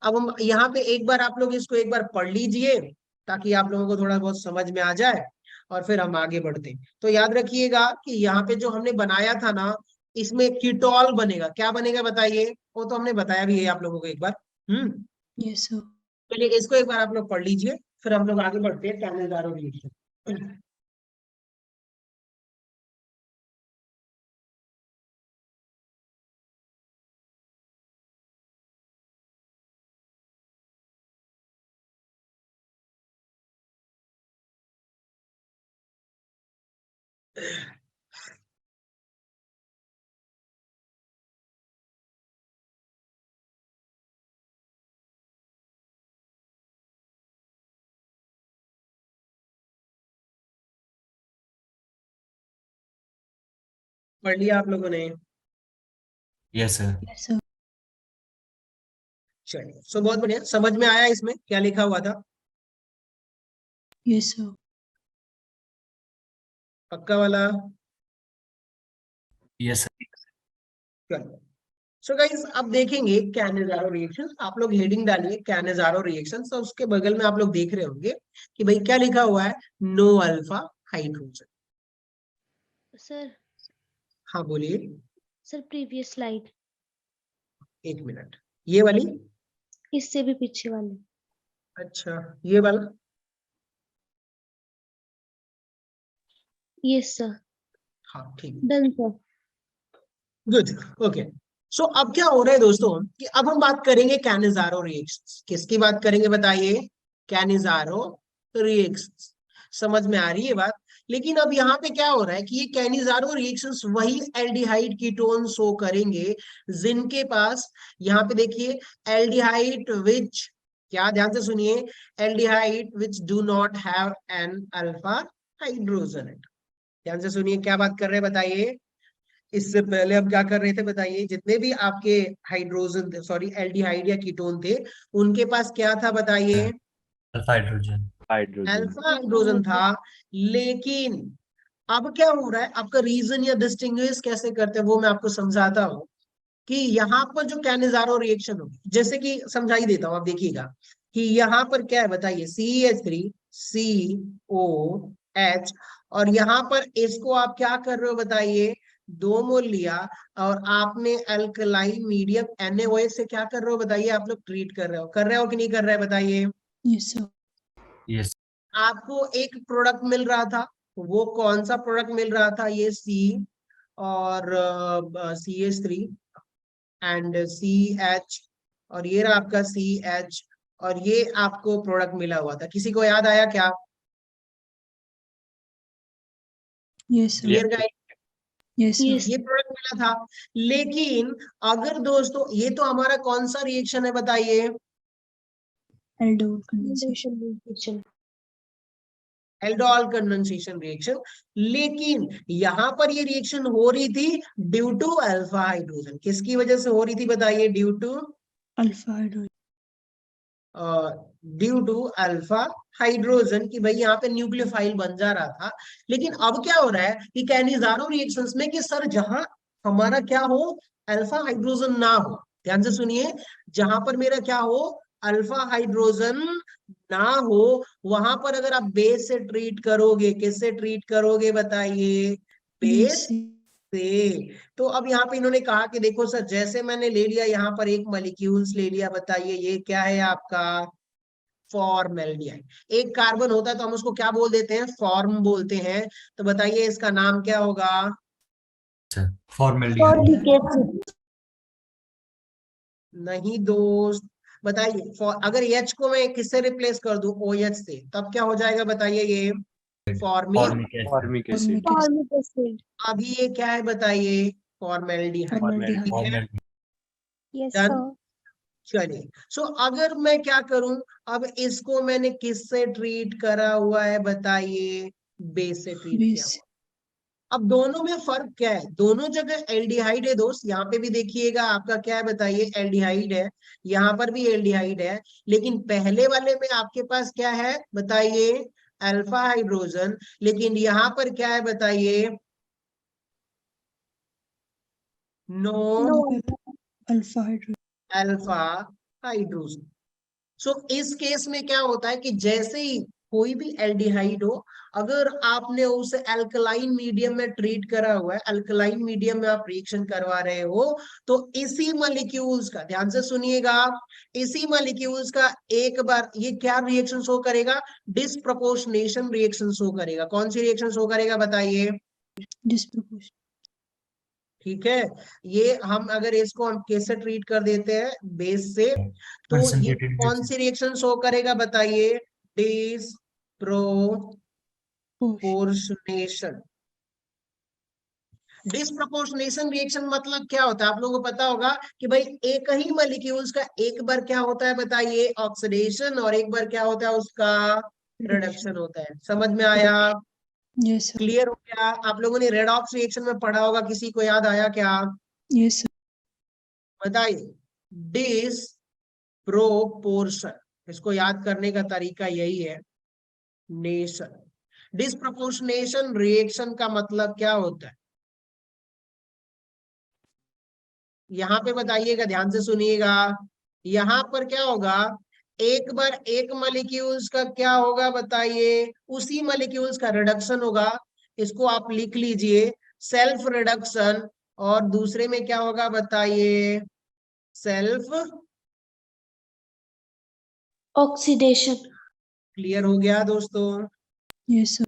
अब हम यहाँ पे एक बार आप लोग इसको एक बार पढ़ लीजिए, ताकि आप लोगों को थोड़ा बहुत समझ में आ जाए, और फिर हम आगे बढ़ते हैं। तो याद रखिएगा कि यहाँ पे जो हमने बनाया था ना, इसमें कीटोल बनेगा, क्या बनेगा बताइए? वो तो हमने बताया भी है आप लोगों को एक बार। Yes, sir. चलिए इसको एक बार आप लोग पढ़ लीजिए, फिर हम लोग आगे बढ़ते हैं कैनेजारो रिएक्शन। पढ़ लिया आप लोगों ने? Yes sir. Yes, sir. चलिए, सो बहुत बढ़िया, समझ में आया इसमें क्या लिखा हुआ था? Yes, sir. पक्का वाला? Yes sir. चलो, सो गाइस अब देखेंगे कैनेजारो रिएक्शन। आप लोग हेडिंग डालिए कैनेजारो रिएक्शन, तो उसके बगल में आप लोग देख रहे होंगे कि भाई क्या लिखा हुआ है, नो अल्फा हाइड्रोजन। सर हाँ बोलिए। सर प्रीवियस स्लाइड, एक मिनट, ये वाली? इससे भी पीछे वाली। अच्छा, ये वाला? Yes sir. हाँ ठीक, done sir. Good, okay. So अब क्या हो रहा है दोस्तों कि अब हम बात करेंगे कैनिजारो रिएक्शंस। किसकी बात करेंगे बताइए? Cannizzaro reactions. समझ में आ रही है बात? लेकिन अब यहाँ पे क्या हो रहा है कि ये कैनिजारो रिएक्शंस वही एल्डिहाइड कीटोन शो करेंगे जिनके पास, यहाँ पे देखिए, एल्डिहाइड विच, क्या ध्यान से सुनिए, aldehyde which do not have an alpha hydrogen. ध्यान से सुनिए, क्या बात कर रहे हैं बताइए? इससे पहले हम क्या कर रहे थे बताइए? जितने भी आपके हाइड्रोजन, सॉरी एल्डिहाइड या कीटोन थे, उनके पास क्या था बताइए? Alpha hydrogen. अल्फा हाइड्रोजन था, लेकिन अब क्या हो रहा है, आपका रीजन या डिस्टिंग्विश कैसे करते हैं वो मैं आपको समझाता हूँ। कि यहाँ पर जो कैनिजारो रिएक्शन होगी, जैसे कि समझाई देता हूँ, आप देखिएगा कि यहाँ पर क्या है बताइए, CH3 COH, और यहाँ पर इसको आप क्या कर रहे हो बताइए, 2 मोल लिया, और आपने अल्कलाइन मीडियम NaOH से क्या कर रहे हो बताइए, आप लोग ट्रीट कर रहे हो कि नहीं कर रहे हैं बताइए। Yes, sir. यस। आपको एक प्रोडक्ट मिल रहा था, वो कौन सा प्रोडक्ट मिल रहा था, ये C और CH3 एंड CH, और ये रहा आपका CH, और ये आपको प्रोडक्ट मिला हुआ था, किसी को याद आया क्या? Yes, sir. Clear guys? Yes, sir. Yes. ये प्रोडक्ट मिला था, लेकिन अगर दोस्तों ये तो हमारा कौन सा रिएक्शन है बताइए, Aldol condensation. Condensation. Aldol condensation reaction, लेकिन यहाँ पर ये रिएक्शन हो रही थी ड्यू टू अल्फा हाइड्रोजन। किसकी वजह से हो रही थी बताइए, due to Alpha hydrogen. Alpha hydrogen, की भाई यहाँ पे न्यूक्लियोफाइल बन जा रहा था। लेकिन अब क्या हो रहा है कि कैनिजारो रिएक्शंस में कि सर जहां हमारा क्या हो, अल्फा हाइड्रोजन ना हो, ध्यान से सुनिए, जहां पर मेरा क्या हो, अल्फा हाइड्रोजन ना हो, वहां पर अगर आप बेस से ट्रीट करोगे, किससे ट्रीट करोगे बताइए, बेस Base. से। तो अब यहाँ पे इन्होंने कहा कि देखो सर, जैसे मैंने ले लिया यहाँ पर एक मॉलिक्यूल्स ले लिया, बताइए ये क्या है आपका, फॉर्मेल्डिहाइड। एक कार्बन होता है तो हम उसको क्या बोल देते हैं, फॉर्म बोलते हैं। तो बताइए इसका नाम क्या होगा, फॉर्मेल्डिहाइड। नहीं दोस्त, बताइए अगर H को मैं किससे रिप्लेस कर दूं, OH से, तब क्या हो जाएगा बताइए, ये formic. Formic acid. Formic acid. Formic acid. अभी ये क्या है बताइए, फॉर्मेल्डिहाइड। Formaldehyde. ठीक है, फॉर्मेल्डिहाइड। Yes, done. sir. चलिए, सो अगर मैं क्या करूं, अब इसको मैंने किससे ट्रीट करा हुआ है बताइए, बेस से ट्रीट किया Base. हुआ। अब दोनों में फर्क क्या है, दोनों जगह एल्डिहाइड है दोस्त, यहाँ पे भी देखिएगा आपका क्या है बताइए, एल्डिहाइड है, यहाँ पर भी एल्डिहाइड है, लेकिन पहले वाले में आपके पास क्या है बताइए, अल्फा हाइड्रोजन, लेकिन यहाँ पर क्या है बताइए, no No. Alpha hydrogen. Alpha hydrogen. So इस केस में क्या होता है कि जैसे ही कोई भी एल्डिहाइड हो, अगर आपने उसे अल्कलाइन मीडियम में ट्रीट करा हुआ है, अल्कलाइन मीडियम में आप रिएक्शन करवा रहे हो, तो इसी मॉलिक्यूल्स का, ध्यान से सुनिएगा, इसी मॉलिक्यूल्स का एक बार ये क्या रिएक्शन शो करेगा, डिसप्रोपोर्शनेशन रिएक्शन शो करेगा। कौन सी रिएक्शन शो करेगा बताइए, Disproportion. ठीक है। ये हम अगर इसको हम कैसे ट्रीट कर देते हैं, बेस से, तो ये कंसंट्रेटेड कौन सी रिएक्शन शो करेगा बताइए, डिसप्रोपोर्शनेशन। डिसप्रोपोर्शनेशन रिएक्शन मतलब क्या होता है, आप लोगों को पता होगा कि भाई एक ही मॉलिक्यूल्स का एक बार क्या होता है बताइए, ऑक्सीडेशन, और एक बार क्या होता है उसका रिडक्शन होता है। समझ में आया, Yes, sir. क्लियर हो गया? आप लोगों ने रेडॉक्स रिएक्शन में पढ़ा होगा, किसी को याद आया क्या Yes, sir. बताइए, डिसप्रोपोर्शन, इसको याद करने का तरीका यही है, नेशन। डिसप्रोपोर्शनेशन रिएक्शन का मतलब क्या होता है, यहाँ पे बताइएगा, ध्यान से सुनिएगा, यहाँ पर क्या होगा, एक बार एक मॉलिक्यूल्स का क्या होगा बताइए, उसी मॉलिक्यूल्स का रिडक्शन होगा, इसको आप लिख लीजिए, सेल्फ रिडक्शन, और दूसरे में क्या होगा बताइए, सेल्फ Oxidation. क्लियर हो गया दोस्तों? Yes, sir.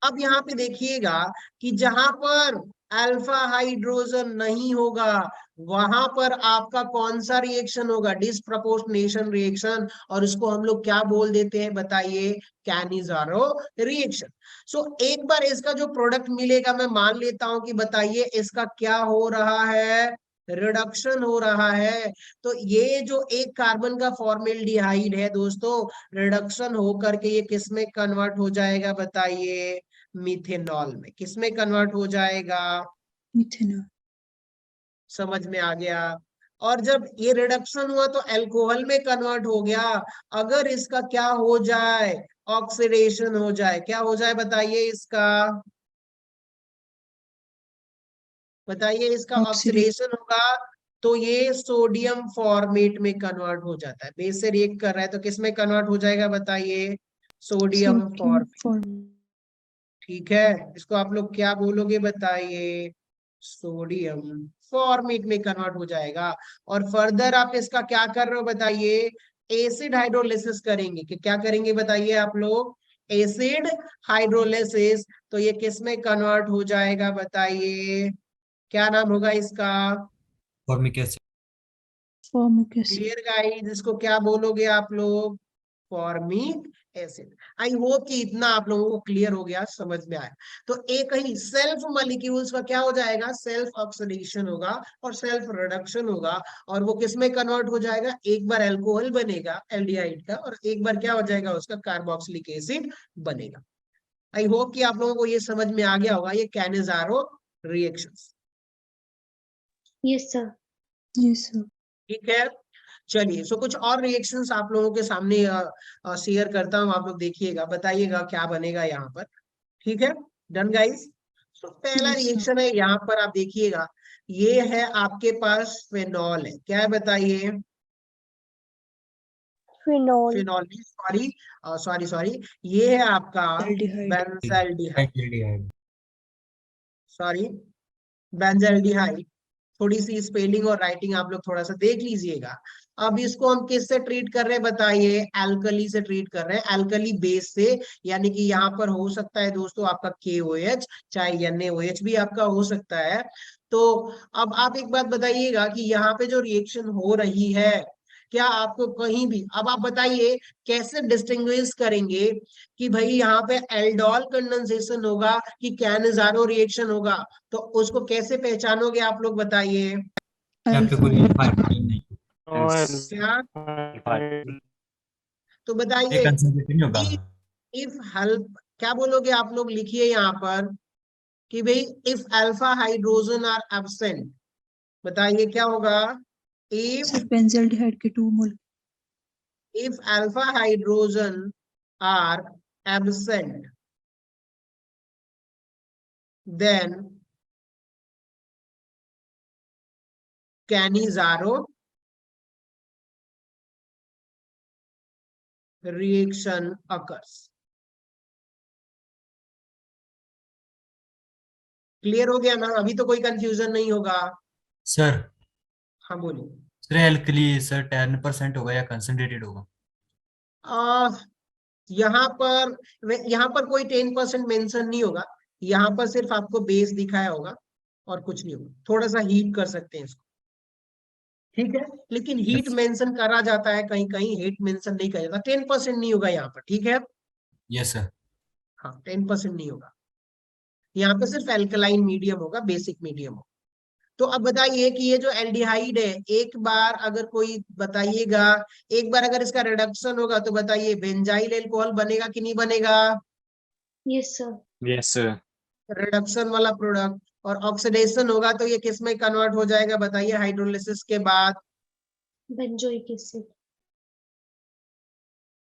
अब यहाँ पे देखिएगा कि जहां पर अल्फा हाइड्रोजन नहीं होगा, वहां पर आपका कौन सा रिएक्शन होगा, डिसप्रोपोर्शनेशन रिएक्शन, और इसको हम लोग क्या बोल देते हैं बताइए, कैनिजारो रिएक्शन। सो एक बार इसका जो प्रोडक्ट मिलेगा, मैं मान लेता हूं कि बताइए इसका क्या हो रहा है, रिडक्शन हो रहा है। तो ये जो एक कार्बन का फॉर्मेल्डिहाइड है दोस्तों, रिडक्शन होकर के ये किस में कन्वर्ट हो जाएगा बताइए, मिथेनॉल में। किस में कन्वर्ट हो जाएगा, Methanol. समझ में आ गया? और जब ये रिडक्शन हुआ तो अल्कोहल में कन्वर्ट हो गया। अगर इसका क्या हो जाए, ऑक्सीडेशन हो जाए, क्या हो जाए बताइए इसका, बताइए इसका Oxidation. ऑक्सीडेशन होगा तो ये सोडियम फॉर्मेट में कन्वर्ट हो जाता है। बेस से रिएक्ट कर रहा है तो किस में कन्वर्ट हो जाएगा बताइए, सोडियम Sodium फॉर्मेट। form. ठीक है, इसको आप लोग क्या बोलोगे बताइए, सोडियम फॉर्मेट में कन्वर्ट हो जाएगा। और फर्दर आप इसका क्या कर रहे हो बताइए, एसिड हाइड्रोलिसिस करेंगे, कि क्या करेंगे बताइए आप लोग, एसिड हाइड्रोलिसिस। तो ये किस में कन्वर्ट हो जाएगा बताइए, क्या नाम होगा इसका, formic acid. Formic acid. Clear guys, इसको क्या बोलोगे आप लोग, फॉर्मिक एसिड। आई होप कि इतना आप लोगों को क्लियर हो गया, समझ में आया। तो एक ही सेल्फ मॉलिक्यूल्स का क्या हो जाएगा, सेल्फ ऑक्सीडेशन होगा और सेल्फ रिडक्शन होगा। और वो किस में कन्वर्ट हो जाएगा, एक बार अल्कोहल बनेगा एल्डिहाइड का, और एक बार क्या हो जाएगा उसका, कार्बोक्सिलिक एसिड बनेगा। आई होप कि आप लोगों को ये समझ में आ गया होगा, ये Cannizzaro reactions. Yes, sir. Yes, sir. ठीक है, चलिए। सो कुछ और रिएक्शंस आप लोगों के सामने शेयर करता हूँ, आप लोग देखिएगा, बताइएगा क्या बनेगा यहाँ पर। ठीक है, डन गाइस। सो पहला Yes, sir. रिएक्शन है यहाँ पर, आप देखिएगा, ये है आपके पास फेनॉल है, क्या है बताइए, Phenol. Phenol, sorry sorry sorry, ये है आपका Aldehyde. Benzaldehyde, aldehyde. Sorry benzaldehyde. थोड़ी सी स्पेलिंग और राइटिंग आप लोग थोड़ा सा देख लीजिएगा। अब इसको हम किससे ट्रीट कर रहे हैं बताइए, एल्कली से ट्रीट कर रहे हैं, एल्कली बेस से। यानी कि यहाँ पर हो सकता है दोस्तों आपका KOH, चाहे NaOH भी आपका हो सकता है। तो अब आप एक बात बताइएगा कि यहाँ पे जो रिएक्शन हो रही है, क्या आपको कहीं भी, अब आप बताइए कैसे डिस्टिंग्विश करेंगे कि भाई यहाँ पे एल्डोल कंडेंसेशन होगा कि कैनिजारो रिएक्शन होगा, तो उसको कैसे पहचानोगे आप लोग बताइए, यहाँ पे कोई Alpha. अल्फा नहीं, क्या, तो ये बताइए, कंसंट्रेट नहीं होगा। इफ हेल्प, क्या बोलोगे आप लोग, लिखिए यहाँ पर कि भाई if alpha hydrogen are absent, बताइए क्या होगा, इफ Sir, benzaldehyde के 2 mole. Alpha hydrogen are absent, then Cannizzaro reaction occurs. Clear हो गया ना, अभी तो कोई कंफ्यूजन नहीं होगा। सर हाँ बोलिए। सर एल्कली सर 10% होगा या कंसंट्रेटेड होगा? आ, यहाँ पर कोई 10% मेंशन नहीं होगा, यहाँ पर सिर्फ आपको बेस दिखाया होगा और कुछ नहीं होगा। थोड़ा सा हीट कर सकते हैं इसको, ठीक है, लेकिन हीट यस। मेंशन करा जाता है, कहीं कहीं हीट मेंशन नहीं करा जाता। 10% नहीं होगा यहाँ पर, ठीक है, यस सर। हाँ 10% नहीं होगा, यहाँ पे सिर्फ एल्कलाइन मीडियम होगा, बेसिक मीडियम होगा। तो अब बताइए कि ये जो एल्डिहाइड है, एक बार अगर कोई बताइएगा, एक बार अगर इसका रिडक्शन होगा तो बताइए बेंजाइल अल्कोहल बनेगा कि नहीं बनेगा, Yes, sir. Yes, sir. Reduction वाला प्रोडक्ट। और ऑक्सीडेशन होगा तो ये किस में कन्वर्ट हो जाएगा बताइए, हाइड्रोलिसिस के बाद, Benzoic acid.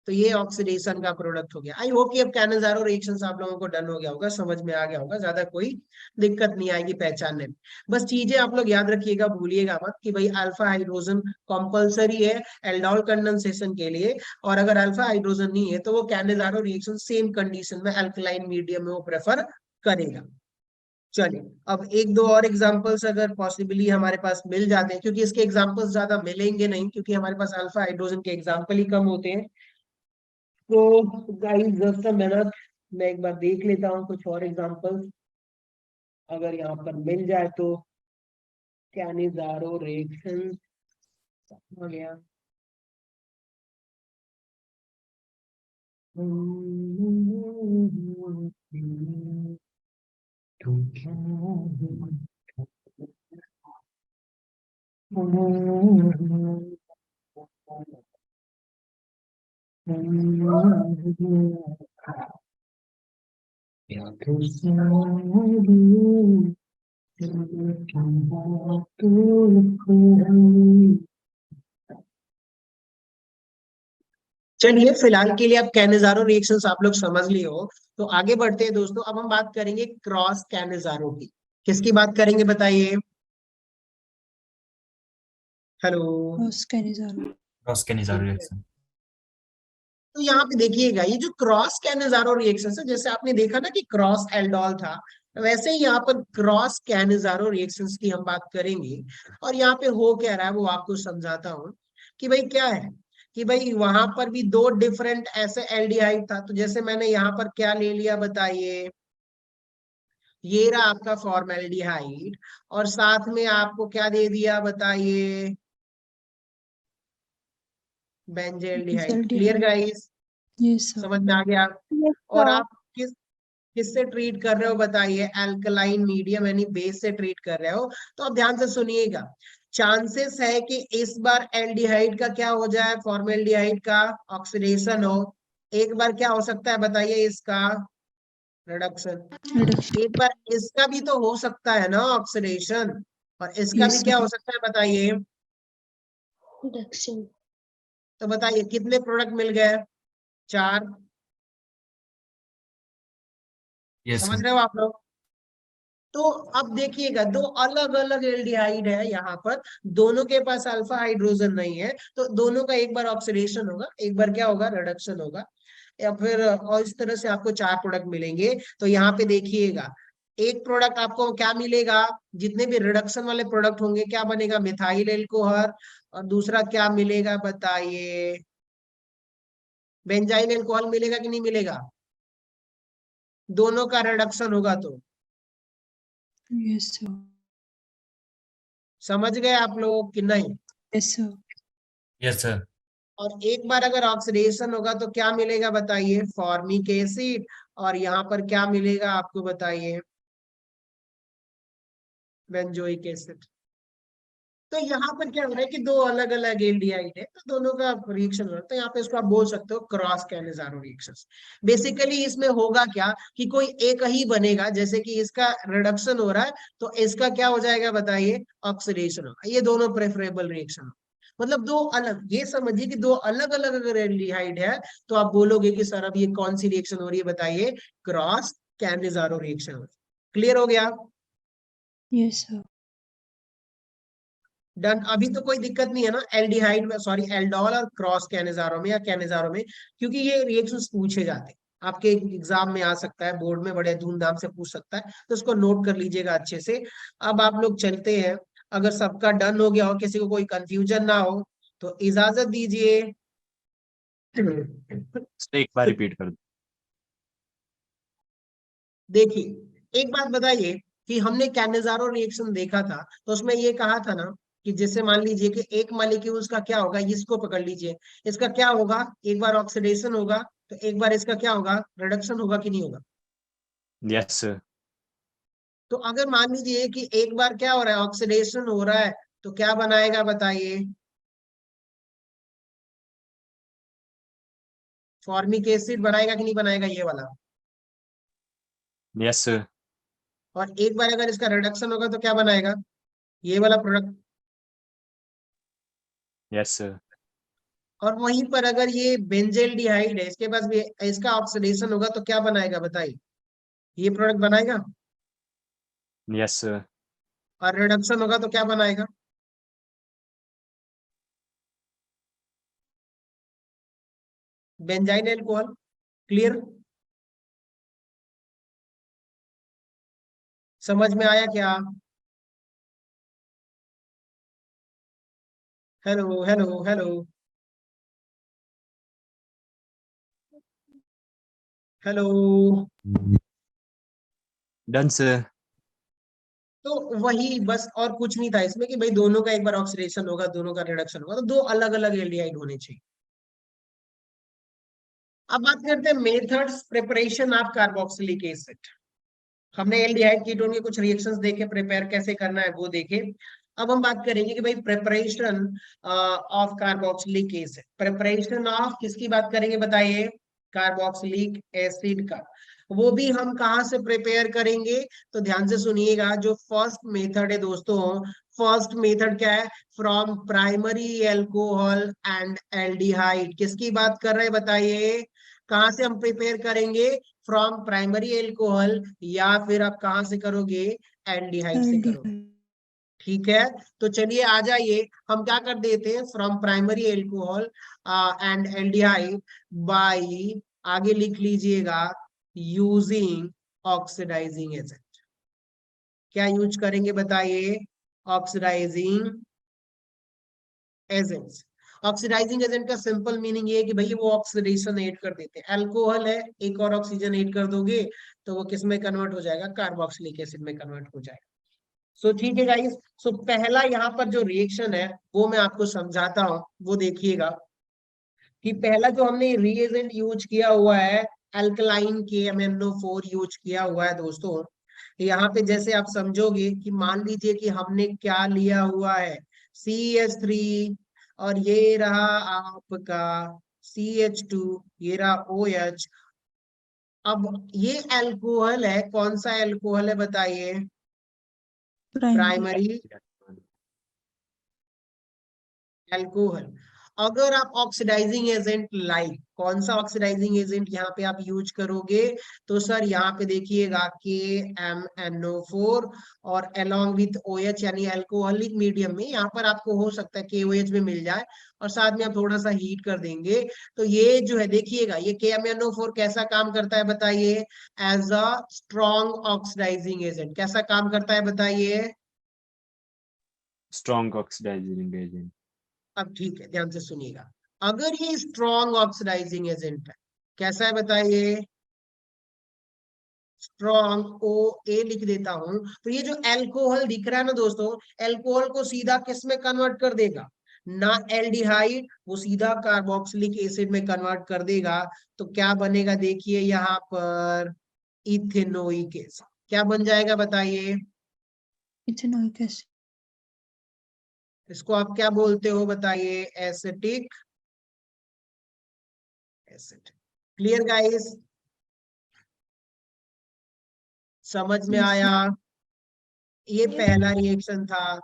तो ये ऑक्सीडेशन का प्रोडक्ट हो गया। आई होप कि अब कैनिजारो रिएक्शंस आप लोगों को डन हो गया होगा, समझ में आ गया होगा, ज्यादा कोई दिक्कत नहीं आएगी पहचानने में। बस चीजें आप लोग याद रखिएगा, भूलिएगा मत कि भाई अल्फा हाइड्रोजन कंपलसरी है एल्डोल कंडेंसेशन के लिए, और अगर अल्फा हाइड्रोजन नहीं है तो वो कैनिजारो रिएक्शन सेम कंडीशन में अल्कलाइन मीडियम में वो प्रेफर करेगा। चलिए, अब एक दो और एग्जांपल्स अगर पॉसिबली हमारे पास मिल जाते हैं, क्योंकि इसके एग्जांपल्स ज्यादा मिलेंगे नहीं, क्योंकि हमारे पास अल्फा हाइड्रोजन के एग्जांपल ही कम होते हैं। तो गाइस जस्ट अ मिनट, मैं एक बार देख लेता हूँ कुछ और एग्जांपल्स अगर यहाँ पर मिल जाए तो। कैनिजारो रिएक्शन हो गया, चलिए फिलहाल के लिए अब कैनिजारो रिएक्शंस आप लोग समझ लिए हो, तो आगे बढ़ते हैं दोस्तों। अब हम बात करेंगे क्रॉस कैनिजारो की। किसकी बात करेंगे बताइए? Hello. Cross Cannizzaro. Cross Cannizzaro reaction. तो यहाँ पे देखिएगा, ये जो क्रॉस कैनिजारो रिएक्शन है, जैसे आपने देखा ना कि क्रॉस एल्डोल था, वैसे ही यहाँ पर क्रॉस कैनिजारो रिएक्शंस की हम बात करेंगे। और यहाँ पे हो क्या रहा है वो आपको समझाता हूँ कि भाई क्या है, कि भाई वहां पर भी दो डिफरेंट ऐसे एल्डिहाइड था। तो जैसे मैंने यहाँ पर क्या ले लिया बताइए, ये रहा आपका फॉर्मेल्डिहाइड, और साथ में आपको क्या दे दिया बताइए, benzaldehyde. Clear benzaldehyde. Guys? Yes sir. समझ में आ गया? Yes, और sir. आप किस किससे ट्रीट कर रहे हो बताइए? अल्कलाइन मीडियम यानी बेस से ट्रीट कर रहे हो। तो अब ध्यान से सुनिएगा, चांसेस है कि इस बार एल्डिहाइड का क्या हो जाए, फॉर्मेल्डिहाइड का ऑक्सीडेशन हो। एक बार क्या हो सकता है बताइए, इसका रिडक्शन। रिडक्शन। एक बार इसका भी तो हो सकता है ना ऑक्सीडेशन, और इसका भी यस क्या हो सर। सकता है बताइए? Reduction. तो बताइए कितने प्रोडक्ट मिल गए? 4। यस समझ सर। रहे हो आप लोग? तो अब देखिएगा, दो अलग अलग एल्डिहाइड है यहाँ पर, दोनों के पास अल्फा हाइड्रोजन नहीं है, तो दोनों का एक बार ऑक्सीडेशन होगा, एक बार क्या होगा, रिडक्शन होगा, या फिर और इस तरह से आपको 4 प्रोडक्ट मिलेंगे। तो यहाँ पे देखिएगा, एक प्रोडक्ट आपको क्या मिलेगा, जितने भी रिडक्शन वाले प्रोडक्ट होंगे क्या बनेगा, मिथाइल एल्कोहल। और दूसरा क्या मिलेगा बताइए, बेंजाइल एल्कोहल मिलेगा कि नहीं मिलेगा? दोनों का रिडक्शन होगा तो। Yes sir. समझ गए आप लोग कि नहीं? Yes sir. Yes sir. और एक बार अगर ऑक्सीडेशन होगा तो क्या मिलेगा बताइए, फॉर्मिक एसिड। और यहाँ पर क्या मिलेगा आपको बताइए, बेंजोइक एसिड। तो यहाँ पर क्या हो रहा है कि दो अलग अलग एल्डिहाइड है, तो दोनों का रिएक्शन हो रहा है। तो यहाँ पे इसको आप बोल सकते हो क्रॉस कैनिजारो रिएक्शन। बेसिकली इसमें होगा क्या कि कोई एक ही बनेगा, जैसे कि इसका रिडक्शन हो रहा है तो इसका क्या हो जाएगा बताइए, ऑक्सीडेशन होगा। ये दोनों प्रेफरेबल रिएक्शन, मतलब दो अलग, ये समझिए कि दो अलग अलग अगर एल्डिहाइड है तो आप बोलोगे कि सर अब ये कौन सी रिएक्शन हो रही है बताइए, क्रॉस कैनिजारो रिएक्शन। क्लियर हो गया? Yes sir. डन। अभी तो कोई दिक्कत नहीं है ना एल्डिहाइड में, सॉरी एल्डोल और क्रॉस कैनिजारो में या कैनिजारो में, क्योंकि ये रिएक्शंस पूछे जाते हैं आपके एग्जाम में, आ सकता है बोर्ड में बड़े धूमधाम से पूछ सकता है, तो उसको नोट कर लीजिएगा अच्छे से। अब आप लोग चलते हैं, अगर सबका डन हो गया हो, किसी को कोई कंफ्यूजन ना हो तो इजाजत दीजिए। एक बार रिपीट कर दो। देखिए एक बात बताइए कि हमने कैनिजारो रिएक्शन देखा था, तो उसमें ये कहा था ना कि जैसे मान लीजिए कि एक मॉलिक्यूल्स का क्या होगा, इसको पकड़ लीजिए, इसका क्या होगा, एक बार ऑक्सीडेशन होगा तो एक बार इसका क्या होगा, रिडक्शन होगा कि नहीं होगा? Yes sir. तो अगर मान लीजिए कि एक बार क्या हो रहा है, ऑक्सीडेशन हो रहा है, तो क्या बनाएगा बताइए, फॉर्मिक एसिड बनाएगा कि नहीं बनाएगा ये वाला? Yes sir. और एक बार अगर इसका रिडक्शन होगा तो क्या बनाएगा, ये वाला प्रोडक्ट। Yes sir. और वहीं पर अगर ये बेंजेल्डिहाइड है, इसके पास भी इसका ऑक्सीडेशन होगा तो क्या बनाएगा बताइए, ये प्रोडक्ट बनाएगा। Yes sir. और रिडक्शन होगा तो क्या बनाएगा, बेंजाइल एल्कोहल। क्लियर? समझ में आया क्या? Hello hello hello hello. Done sir. तो वही बस, और कुछ नहीं था इसमें कि भाई दोनों का एक बार ऑक्सीडेशन होगा, दोनों का रिडक्शन होगा, तो दो अलग अलग एल्डिहाइड होने चाहिए। अब बात करते हैं methods preparation of carboxylic acid. हमने एल्डिहाइड कीटोन के कुछ रिएक्शंस देखे, प्रिपेयर कैसे करना है वो देखे। अब हम बात करेंगे कि भाई preparation of carboxylic acid, preparation of किसकी बात करेंगे बताइए, कार्बोक्सिलिक एसिड का। वो भी हम कहाँ से प्रिपेयर करेंगे, तो ध्यान से सुनिएगा। जो फर्स्ट मेथड है दोस्तों, फर्स्ट मेथड क्या है, from primary alcohol and aldehyde. किसकी बात कर रहे हैं बताइए, कहाँ से हम प्रिपेयर करेंगे, फ्रॉम प्राइमरी एल्कोहल, या फिर आप कहाँ से करोगे, एल्डिहाइड से करोगे। Aldehyde. ठीक है, तो चलिए आ जाइए, हम क्या कर देते हैं, from primary alcohol and aldehyde by, आगे लिख लीजिएगा, यूजिंग ऑक्सीडाइजिंग एजेंट। क्या यूज करेंगे बताइए, ऑक्सीडाइजिंग एजेंट्स। ऑक्सीडाइजिंग एजेंट का सिंपल मीनिंग ये है कि भैया वो ऑक्सीडेशन एड कर देते हैं। अल्कोहल है, एक और ऑक्सीजन एड कर दोगे तो वो किस में कन्वर्ट हो जाएगा, कार्बोक्सिलिक एसिड में कन्वर्ट हो जाएगा। सो ठीक है गाइस, सो पहला यहाँ पर जो रिएक्शन है वो मैं आपको समझाता हूँ, वो देखिएगा कि पहला जो हमने रिएजेंट यूज किया हुआ है, अल्कलाइन KMnO4 यूज किया हुआ है दोस्तों। यहाँ पे जैसे आप समझोगे कि मान लीजिए कि हमने क्या लिया हुआ है, CH3, और ये रहा आपका CH2, ये रहा OH। अब ये अल्कोहल है, कौन सा अल्कोहल है बताइए, Primary. Primary alcohol. अगर आप ऑक्सीडाइजिंग एजेंट लाइक, कौन सा ऑक्सीडाइजिंग एजेंट यहाँ पे आप यूज करोगे, तो सर यहाँ पे देखिएगा KMnO4 और अलोंग विथ OH, यानी अल्कोहलिक मीडियम में यहाँ पर आपको हो सकता है KOH में मिल जाए, और साथ में आप थोड़ा सा हीट कर देंगे तो ये जो है देखिएगा, ये KMnO4 कैसा काम करता है बताइए, as a strong oxidizing agent. कैसा काम करता है बताइए, Strong oxidizing agent. अब ठीक है, ध्यान से सुनिएगा। अगर ये स्ट्रॉन्ग ऑक्सीडाइजिंग एजेंट है, कैसा है बताइए, स्ट्रॉन्ग, OA लिख देता हूं, तो ये जो अल्कोहल दिख रहा है ना दोस्तों, अल्कोहल को सीधा किस में कन्वर्ट कर देगा, ना एल्डिहाइड, वो सीधा कार्बोक्सिलिक एसिड में कन्वर्ट कर देगा। तो क्या बनेगा देखिए यहाँ पर, इथेनोइक एसिड। क्या बन जाएगा बताइए, Ethanoic acid. इसको आप क्या बोलते हो बताइए, एसिटिक एसिड। क्लियर गाइस, समझ में Yes, आया, sir. ये पहला रिएक्शन था।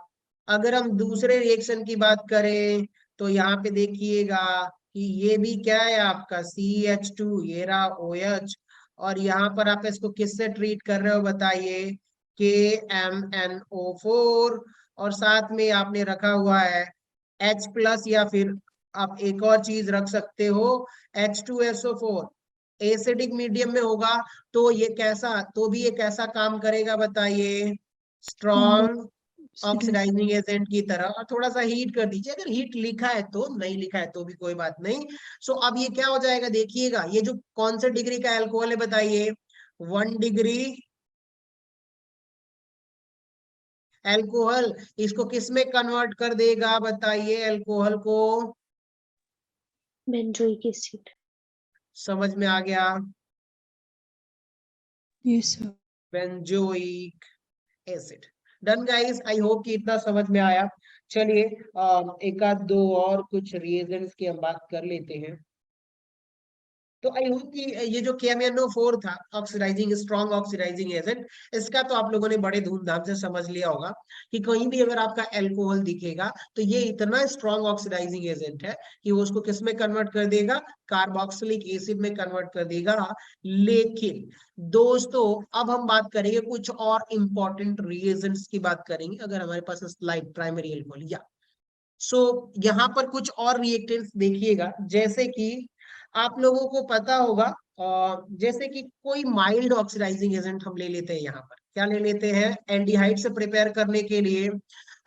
अगर हम दूसरे रिएक्शन की बात करें तो यहाँ पे देखिएगा कि ये भी क्या है आपका CH2, ये रहा OH, और यहाँ पर आप इसको किससे ट्रीट कर रहे हो बताइए, KMnO4, और साथ में आपने रखा हुआ है H+, या फिर आप एक और चीज रख सकते हो, H2SO4। एसिडिक मीडियम में होगा तो ये कैसा, तो भी ये कैसा काम करेगा बताइए, Strong strong oxidation. Oxidizing agent की तरह। और थोड़ा सा हीट कर दीजिए, अगर हीट लिखा है तो, नहीं लिखा है तो भी कोई बात नहीं। सो अब ये क्या हो जाएगा देखिएगा, ये जो कौन से डिग्री का अल्कोहल है बताइए, 1 डिग्री अल्कोहल, इसको किस में कन्वर्ट कर देगा बताइए, अल्कोहल को, बेंजोइक एसिड। समझ में आ गया, Yes, sir. Benzoic acid. Done guys, I hope कि इतना समझ में आया। चलिए एक आध दो और कुछ रिएजेंट्स की हम बात कर लेते हैं। तो आई होप कि ये जो KMnO4 था, ऑक्सीडाइजिंग, स्ट्रॉन्ग ऑक्सीडाइजिंग एजेंट, इसका तो आप लोगों ने बड़े धूमधाम से समझ लिया होगा कि कहीं भी अगर आपका अल्कोहल दिखेगा तो ये इतना स्ट्रॉन्ग ऑक्सीडाइजिंग एजेंट है कि वो उसको किस में कन्वर्ट कर देगा, कार्बोक्सिलिक एसिड में कन्वर्ट कर देगा। लेकिन दोस्तों अब हम बात करेंगे कुछ और इंपॉर्टेंट रिएजेंट्स की बात करेंगे, अगर हमारे पास स्लाइड प्राइमरी अल्कोहल, या सो यहाँ पर कुछ और रिएक्टेंट्स देखिएगा, जैसे कि आप लोगों को पता होगा, जैसे कि कोई माइल्ड ऑक्सीडाइजिंग एजेंट हम ले लेते हैं, यहाँ पर क्या ले लेते हैं, एल्डिहाइड से प्रिपेयर करने के लिए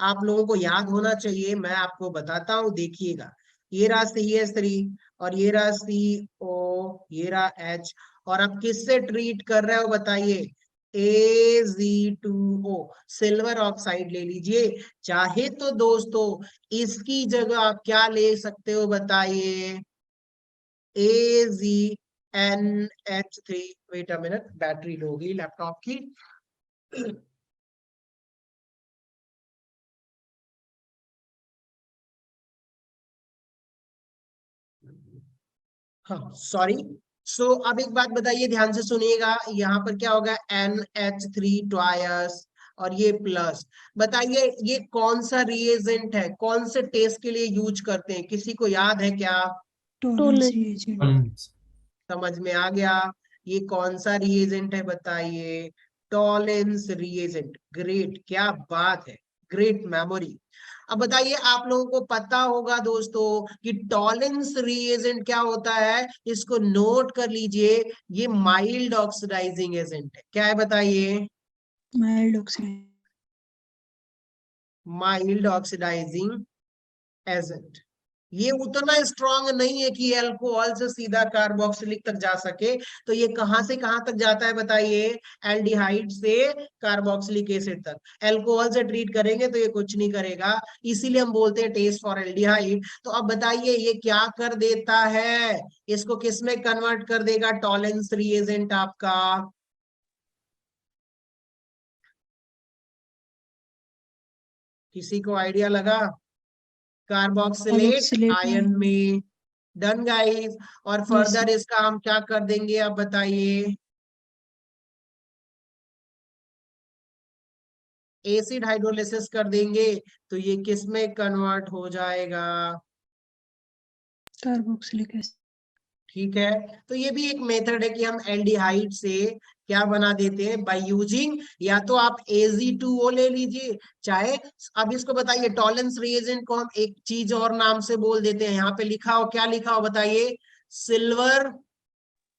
आप लोगों को याद होना चाहिए, मैं आपको बताता हूँ, देखिएगा, ये रहा CH3, और ये रहा CO, ये रहा H, और आप किससे ट्रीट कर रहे हो बताइए, AZ2O, सिल्वर ऑक्साइड ले लीजिए। चाहे तो दोस्तों इसकी जगह आप क्या ले सकते हो बताइए, AZNH3, wait a minute, battery low होगी लैपटॉप की। हाँ सॉरी, सो अब एक बात बताइए, ध्यान से सुनिएगा, यहाँ पर क्या होगा, NH3 ट्वाइस और ये प्लस। बताइए ये कौन सा रिएजेंट है, कौन से टेस्ट के लिए यूज करते हैं, किसी को याद है क्या? Tolerance Tolerance. reagent. समझ में आ गया? ये कौन सा रिएजेंट है बताइए? Tollens reagent. ग्रेट, क्या बात है, ग्रेट मेमोरी। अब बताइए, आप लोगों को पता होगा दोस्तों कि टॉलेंस रिएजेंट क्या होता है, इसको नोट कर लीजिए। ये माइल्ड ऑक्सीडाइजिंग एजेंट है। क्या है बताइए? Mild oxidation. Mild oxidizing agent. ये उतना स्ट्रांग नहीं है कि अल्कोहल से सीधा कार्बोक्सिलिक तक जा सके। तो ये कहां से कहां तक जाता है बताइए? एल्डिहाइड से कार्बोक्सिलिक एसिड तक। अल्कोहल से ट्रीट करेंगे तो ये कुछ नहीं करेगा, इसीलिए हम बोलते हैं टेस्ट फॉर एल्डिहाइड। तो अब बताइए ये क्या कर देता है, इसको किस में कन्वर्ट कर देगा टॉलेंस रिएजेंट आपका? किसी को आइडिया लगा? Carboxylate Carboxylate ion ion. में। Done guys. और Yes, फर्दर sir. इसका हम क्या कर देंगे आप बताइए? एसिड हाइड्रोलिसिस कर देंगे तो ये किस में कन्वर्ट हो जाएगा? Carboxylic acid. ठीक है, तो ये भी एक मेथड है कि हम एल्डिहाइड से क्या बना देते हैं बाय यूजिंग, या तो आप AZ2O ले लीजिए, चाहे अब इसको बताइए टॉलेंस रिएजेंट को हम एक चीज और नाम से बोल देते हैं। यहाँ पे लिखा हो, क्या लिखा हो बताइए? सिल्वर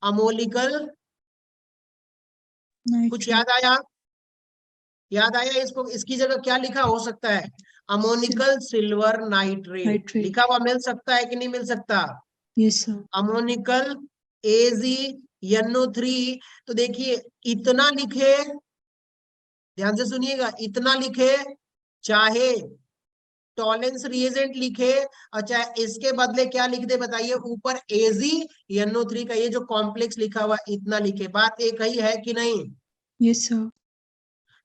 अमोलिकल। कुछ Nitrate. याद आया? याद आया इसको? इसकी जगह क्या लिखा हो सकता है? Ammoniacal silver nitrate Nitrate. लिखा हुआ मिल सकता है कि नहीं मिल सकता? Yes, sir. Ammoniacal AgNO3। तो देखिए इतना लिखे, ध्यान से सुनिएगा, इतना लिखे, चाहे टॉलेंस रिएजेंट लिखे और चाहे इसके बदले क्या लिख दे बताइए, ऊपर AgNO3 का ये जो कॉम्प्लेक्स लिखा हुआ इतना लिखे, बात एक ही है कि नहीं? Yes, sir.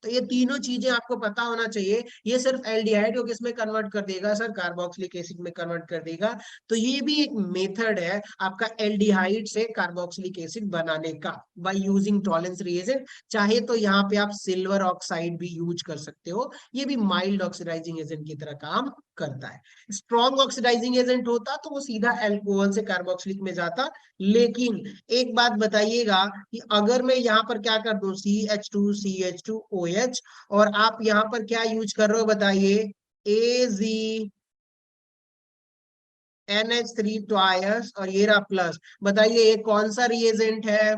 तो ये तीनों चीजें आपको पता होना चाहिए। ये सिर्फ एल्डिहाइड को किसमें कन्वर्ट कर देगा सर? कार्बोक्सिलिक एसिड में कन्वर्ट कर देगा। तो ये भी एक मेथड है आपका एल्डिहाइड से कार्बोक्सिलिक एसिड बनाने का, बाय यूजिंग टॉलेंस रिएजेंट। चाहे तो यहाँ पे आप सिल्वर ऑक्साइड भी यूज कर सकते हो, ये भी माइल्ड ऑक्सीडाइजिंग एजेंट की तरह काम करता है। स्ट्रॉन्ग ऑक्सीडाइजिंग एजेंट होता तो वो सीधा अल्कोहल से कार्बोक्सिलिक में जाता। लेकिन एक बात बताइएगा कि अगर मैं यहाँ पर क्या कर दूं, CH2CH2OH, और आप यहाँ पर क्या यूज कर रहे हो बताइए? AgNH3 ट्वाइस और ये रहा प्लस। बताइए ये कौन सा रिएजेंट है?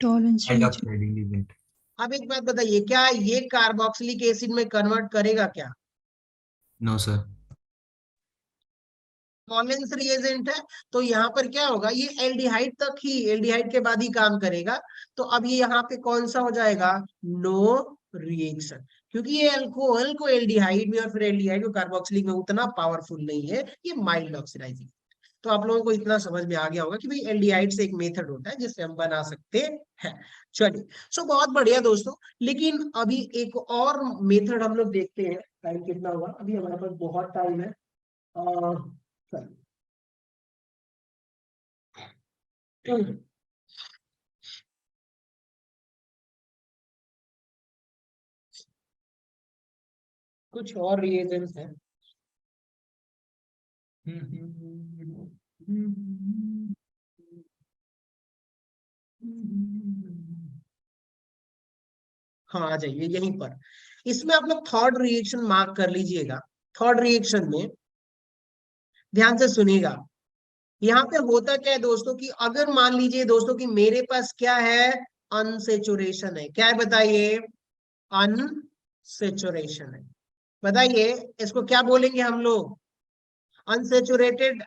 Tolerance mild reagent. Oxidizing agent. अब एक बात बताइए, क्या ये कार्बोक्सिलिक एसिड में कन्वर्ट करेगा क्या? No sir. टॉलेंस रिएजेंट है, तो यहाँ पर क्या होगा, ये एल्डिहाइड तक ही, एल्डिहाइड के बाद ही काम करेगा। तो अब ये यहाँ पे कौन सा हो जाएगा? नो रिएक्शन, क्योंकि ये अल्कोहल को एल्डिहाइड में और फिर एल्डिहाइड को कार्बोक्सिलिक में उतना पावरफुल नहीं है, ये माइल्ड ऑक्सीडाइजिंग। तो आप लोगों को इतना समझ में आ गया होगा कि भाई एल्डिहाइड से एक मेथड होता है जिससे हम बना सकते हैं। चलिए, सो बहुत बढ़िया दोस्तों। लेकिन अभी एक और मेथड हम लोग देखते हैं। टाइम कितना हुआ? अभी हमारे पास बहुत टाइम है। चलिए। कुछ और रिएजेंट्स हैं। हाँ आ जाइए यहीं पर। इसमें आप लोग थर्ड रिएक्शन मार्क कर लीजिएगा। थर्ड रिएक्शन में ध्यान से सुनिएगा, यहाँ पे होता क्या है दोस्तों कि अगर मान लीजिए दोस्तों कि मेरे पास क्या है, अनसेचुरेशन है। क्या है बताइए? अनसेचुरेशन है। बताइए इसको क्या बोलेंगे हम लोग? अनसेचुरेटेड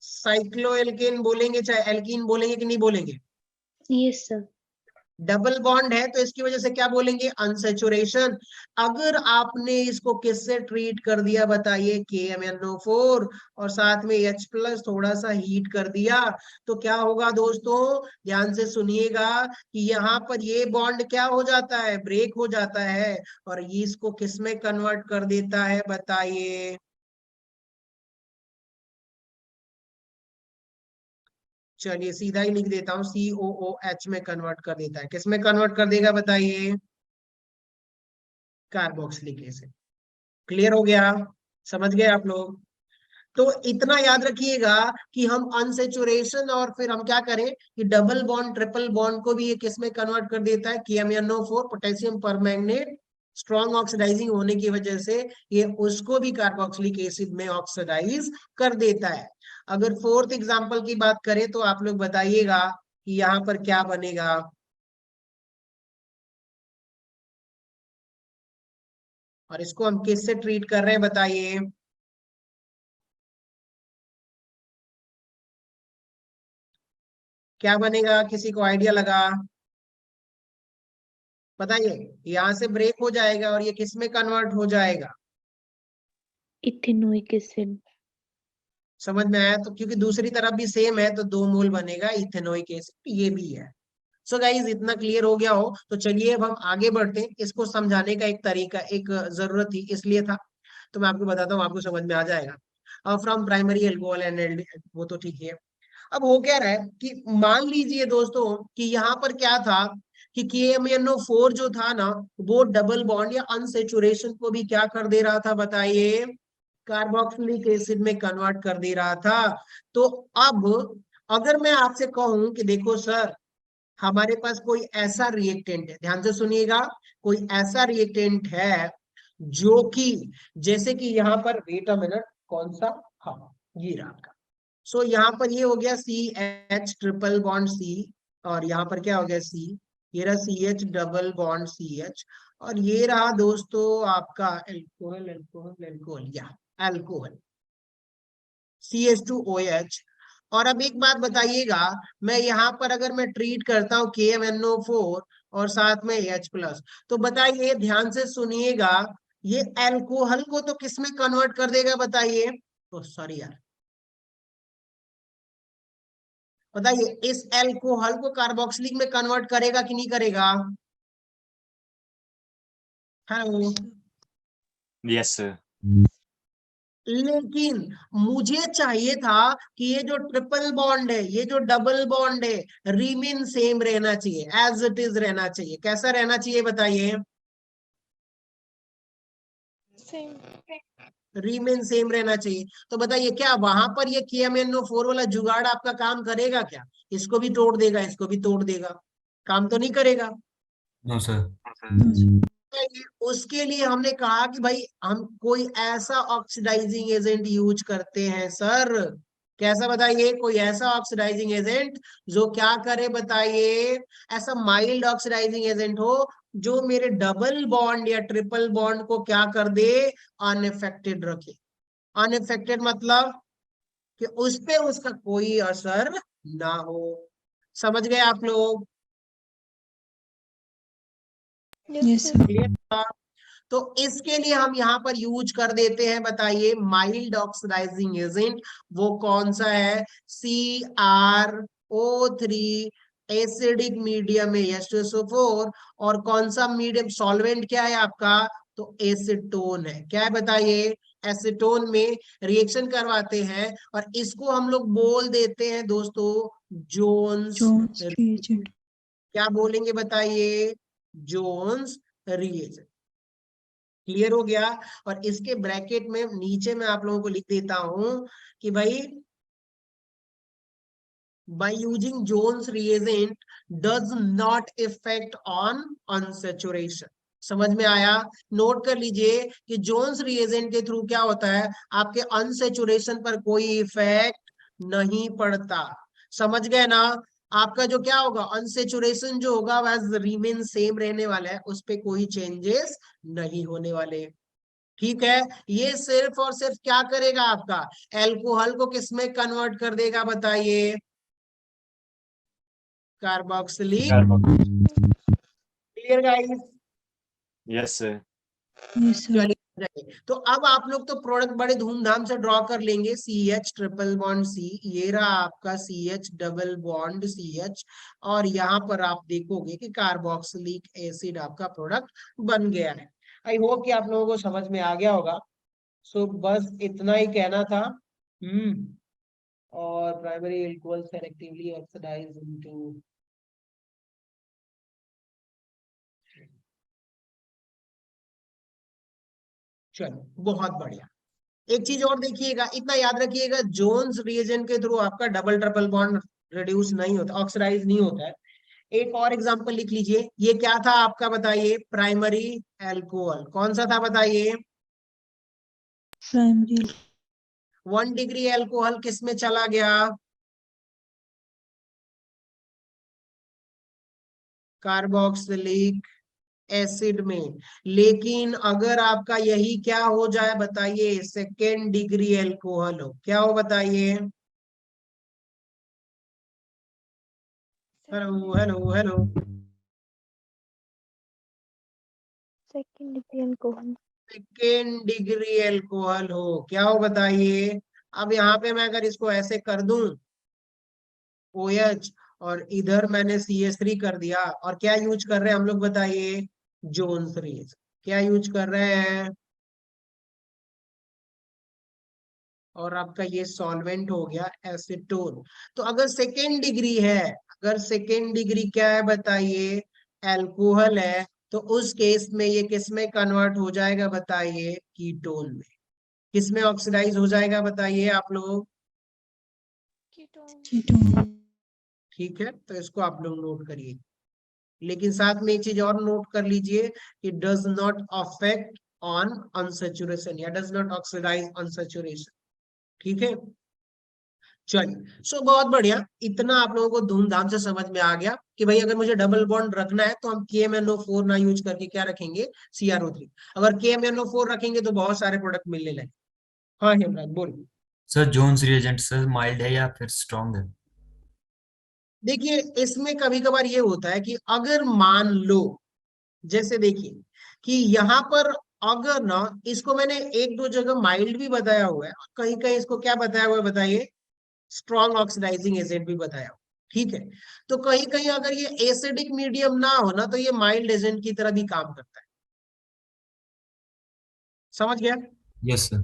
साइक्लोएल्केन बोलेंगे, चाहे एल्कीन बोलेंगे कि नहीं बोलेंगे? Yes, sir. डबल बॉन्ड है तो इसकी वजह से क्या बोलेंगे? अनसेचुरेशन। अगर आपने इसको किससे ट्रीट कर दिया बताइए? KMnO4 और साथ में H+ थोड़ा सा हीट कर दिया, तो क्या होगा दोस्तों? ध्यान से सुनिएगा कि यहाँ पर ये बॉन्ड क्या हो जाता है? ब्रेक हो जाता है, और ये इसको किस में कन्वर्ट कर देता है बताइए? चलिए सीधा ही लिख देता हूँ, COOH में कन्वर्ट कर देता है। किस में कन्वर्ट कर देगा बताइए? Carboxylic acid. क्लियर हो गया? समझ गए आप लोग? तो इतना याद रखिएगा कि हम अनसेचुरेशन और फिर हम क्या करें कि डबल बॉन्ड ट्रिपल बॉन्ड को भी ये किस में कन्वर्ट कर देता है? KMnO4 potassium permanganate strong oxidising होने की वजह से ये उसको भी कार्बोक्सिलिक एसिड में ऑक्सीडाइज कर देता है। अगर फोर्थ एग्जांपल की बात करें तो आप लोग बताइएगा कि यहाँ पर क्या बनेगा? और इसको हम किससे ट्रीट कर रहे हैं बताइए? क्या बनेगा? किसी को आइडिया लगा? बताइए। यहां से ब्रेक हो जाएगा और ये किस में कन्वर्ट हो जाएगा? Ethanoic acid. समझ में आया? तो क्योंकि दूसरी तरफ भी सेम है तो 2 मोल बनेगा इथेनोइक एसिड, ये भी है। सो गाइज इतना क्लियर हो गया हो तो चलिए अब हम आगे बढ़ते हैं। इसको समझाने का एक तरीका, एक जरूरत थी इसलिए था, तो मैं आपको बताता हूँ, आपको समझ में आ जाएगा। फ्रॉम प्राइमरी एल्कोहल एंड वो तो ठीक है। अब हो क्या रहा है कि मान लीजिए दोस्तों कि यहाँ पर क्या था कि KMnO4 जो था ना, वो डबल बॉन्ड या अनसेचुरेशन को भी क्या कर दे रहा था बताइए? कार्बोक्सिलिक एसिड में कन्वर्ट कर दे रहा था। तो अब अगर मैं आपसे कहूं कि देखो सर, हमारे पास कोई ऐसा रिएक्टेंट है, ध्यान से सुनिएगा, कोई ऐसा रिएक्टेंट है जो कि जैसे कि यहाँ पर, वेट अ मिनट, कौन सा? हाँ, ये रहा आपका। सो यहाँ पर ये हो गया CH ट्रिपल बॉन्ड C, और यहाँ पर क्या हो गया C, ये रहा CH डबल बॉन्ड CH, और ये रहा दोस्तों आपका एल्कोहल एल्कोहल एल्कोहल या एल्कोहल CH2OH। और अब एक बात बताइएगा, मैं यहाँ पर अगर मैं ट्रीट करता हूँ KMnO4 और साथ में H+, तो बताइए, ध्यान से सुनिएगा, ये एल्कोहल को तो किस में कन्वर्ट कर देगा बताइए? तो सॉरी यार, बताइए, इस एल्कोहल को कार्बोक्सिलिक में कन्वर्ट करेगा कि नहीं करेगा? हेलो। Yes, sir. लेकिन मुझे चाहिए था कि ये जो ट्रिपल बॉन्ड है, ये जो डबल बॉन्ड है, रिमेन सेम रहना चाहिए, एज इट इज रहना चाहिए। कैसा रहना चाहिए बताइए? रिमेन सेम रहना चाहिए। तो बताइए, क्या वहां पर ये KMnO4 वाला जुगाड़ आपका काम करेगा क्या? इसको भी तोड़ देगा, इसको भी तोड़ देगा, काम तो नहीं करेगा। No sir. उसके लिए हमने कहा कि भाई हम कोई ऐसा ऑक्सीडाइजिंग एजेंट यूज करते हैं सर। कैसा बताइए? कोई ऐसा ऑक्सीडाइजिंग एजेंट जो क्या करे बताइए? ऐसा माइल्ड ऑक्सीडाइजिंग एजेंट हो जो मेरे डबल बॉन्ड या ट्रिपल बॉन्ड को क्या कर दे? अनइफेक्टेड रखे। अनइफेक्टेड मतलब कि उस पे उसका कोई असर ना हो। समझ गए आप लोग? Yes, sir. क्लियर था? तो इसके लिए हम यहाँ पर यूज कर देते हैं, बताइए, माइल्ड ऑक्सीडाइजिंग एजेंट। वो कौन सा है? CrO3 एसिडिक मीडियम है H2SO4। और कौन सा मीडियम सॉल्वेंट क्या है आपका? तो एसीटोन है। क्या है बताइए? एसीटोन में रिएक्शन करवाते हैं और इसको हम लोग बोल देते हैं दोस्तों जोन्स। Jones reagent. क्या बोलेंगे बताइए? Jones reagent. क्लियर हो गया? और इसके ब्रैकेट में नीचे मैं आप लोगों को लिख देता हूं कि भाई, by using Jones reagent does not affect on unsaturation। समझ में आया? नोट कर लीजिए कि जोन्स रिएजेंट के थ्रू क्या होता है, आपके अनसेचुरेशन पर कोई इफेक्ट नहीं पड़ता। समझ गए ना? आपका जो क्या होगा, अनसेचुरेशन जो होगा वह रिमेन सेम रहने वाला है, उस पे कोई चेंजेस नहीं होने वाले। ठीक है? ये सिर्फ और सिर्फ क्या करेगा, आपका एल्कोहल को किस में कन्वर्ट कर देगा बताइए? Carboxylic. Clear guys? Yes, sir. Yes, sir. चलिए, तो अब आप लोग तो प्रोडक्ट बड़े धूमधाम से ड्रॉ कर लेंगे। CH ट्रिपल बॉन्ड C, ये रहा आपका CH डबल बॉन्ड CH, और यहाँ पर आप देखोगे कि कार्बोक्सिलिक एसिड आपका प्रोडक्ट बन गया है। आई होप कि आप लोगों को समझ में आ गया होगा। सो बस इतना ही कहना था। और primary alcohol selectively oxidize into चलो बहुत बढ़िया। एक चीज और देखिएगा, इतना याद रखिएगा, जोन्स रिएजेंट के थ्रू आपका डबल ट्रिपल बॉन्ड रिड्यूस नहीं होता, ऑक्सीडाइज नहीं होता है। एक और एग्जांपल लिख लीजिए, ये क्या था आपका, बताइए, प्राइमरी एल्कोहल, कौन सा था बताइए? प्राइमरी 1 डिग्री एल्कोहल किस में चला गया? कार्बोक्सिलिक एसिड में। लेकिन अगर आपका यही क्या हो जाए बताइए, सेकेंड डिग्री एल्कोहल हो, क्या हो बताइए? Hello hello hello. Second degree alcohol. Second degree alcohol हो, क्या हो बताइए? अब यहाँ पे मैं अगर इसको ऐसे कर दूं, OH, और इधर मैंने CH3 कर दिया, और क्या यूज कर रहे हैं हम लोग बताइए? Jones raise. क्या यूज कर रहे हैं? और आपका ये सॉल्वेंट हो गया एसीटोन। तो अगर सेकेंड डिग्री है, अगर सेकेंड डिग्री क्या है बताइए? एल्कोहल है, तो उस केस में ये किस में कन्वर्ट हो जाएगा बताइए? कीटोन में। किस में ऑक्सीडाइज हो जाएगा बताइए आप लोग? कीटोन। ठीक है, तो इसको आप लोग नोट करिए। लेकिन साथ में एक चीज और नोट कर लीजिए कि does not affect on unsaturation, या डज नॉट ऑक्सीडाइज अनसैचुरेशन। ठीक है, चलिए, सो बहुत बढ़िया। इतना आप लोगों को धूमधाम से समझ में आ गया कि भाई अगर मुझे डबल बॉन्ड रखना है तो हम KMnO4 ना यूज करके क्या रखेंगे? CrO3। अगर KMnO4 रखेंगे तो बहुत सारे प्रोडक्ट मिलने लगे। हाँ हेमराज बोलिए। Sir Jones reagent sir mild है या फिर स्ट्रॉन्ग है? देखिए, इसमें कभी कभार ये होता है कि अगर मान लो, जैसे देखिए कि यहाँ पर अगर ना, इसको मैंने एक दो जगह माइल्ड भी बताया हुआ है, कहीं कहीं इसको क्या बताया हुआ है बताइए? स्ट्रॉन्ग ऑक्सीडाइजिंग एजेंट भी बताया हुआ। ठीक है, तो कहीं कहीं अगर ये एसिडिक मीडियम ना हो ना, तो ये माइल्ड एजेंट की तरह भी काम करता है। समझ गया? Yes sir.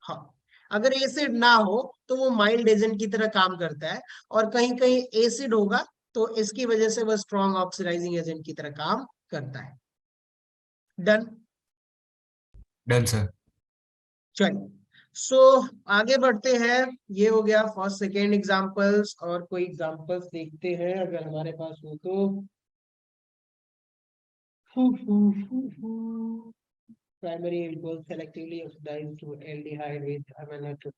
हाँ, अगर एसिड ना हो तो वो माइल्ड एजेंट की तरह काम करता है, और कहीं कहीं एसिड होगा तो इसकी वजह से वो स्ट्रॉन्ग ऑक्सीडाइजिंग एजेंट की तरह काम करता है। डन? Done sir. चलिए, सो आगे बढ़ते हैं। ये हो गया फर्स्ट सेकेंड एग्जांपल्स, और कोई एग्जांपल्स देखते हैं अगर हमारे पास हो तो। Primary alcohol selectively oxidized to aldehyde with amino.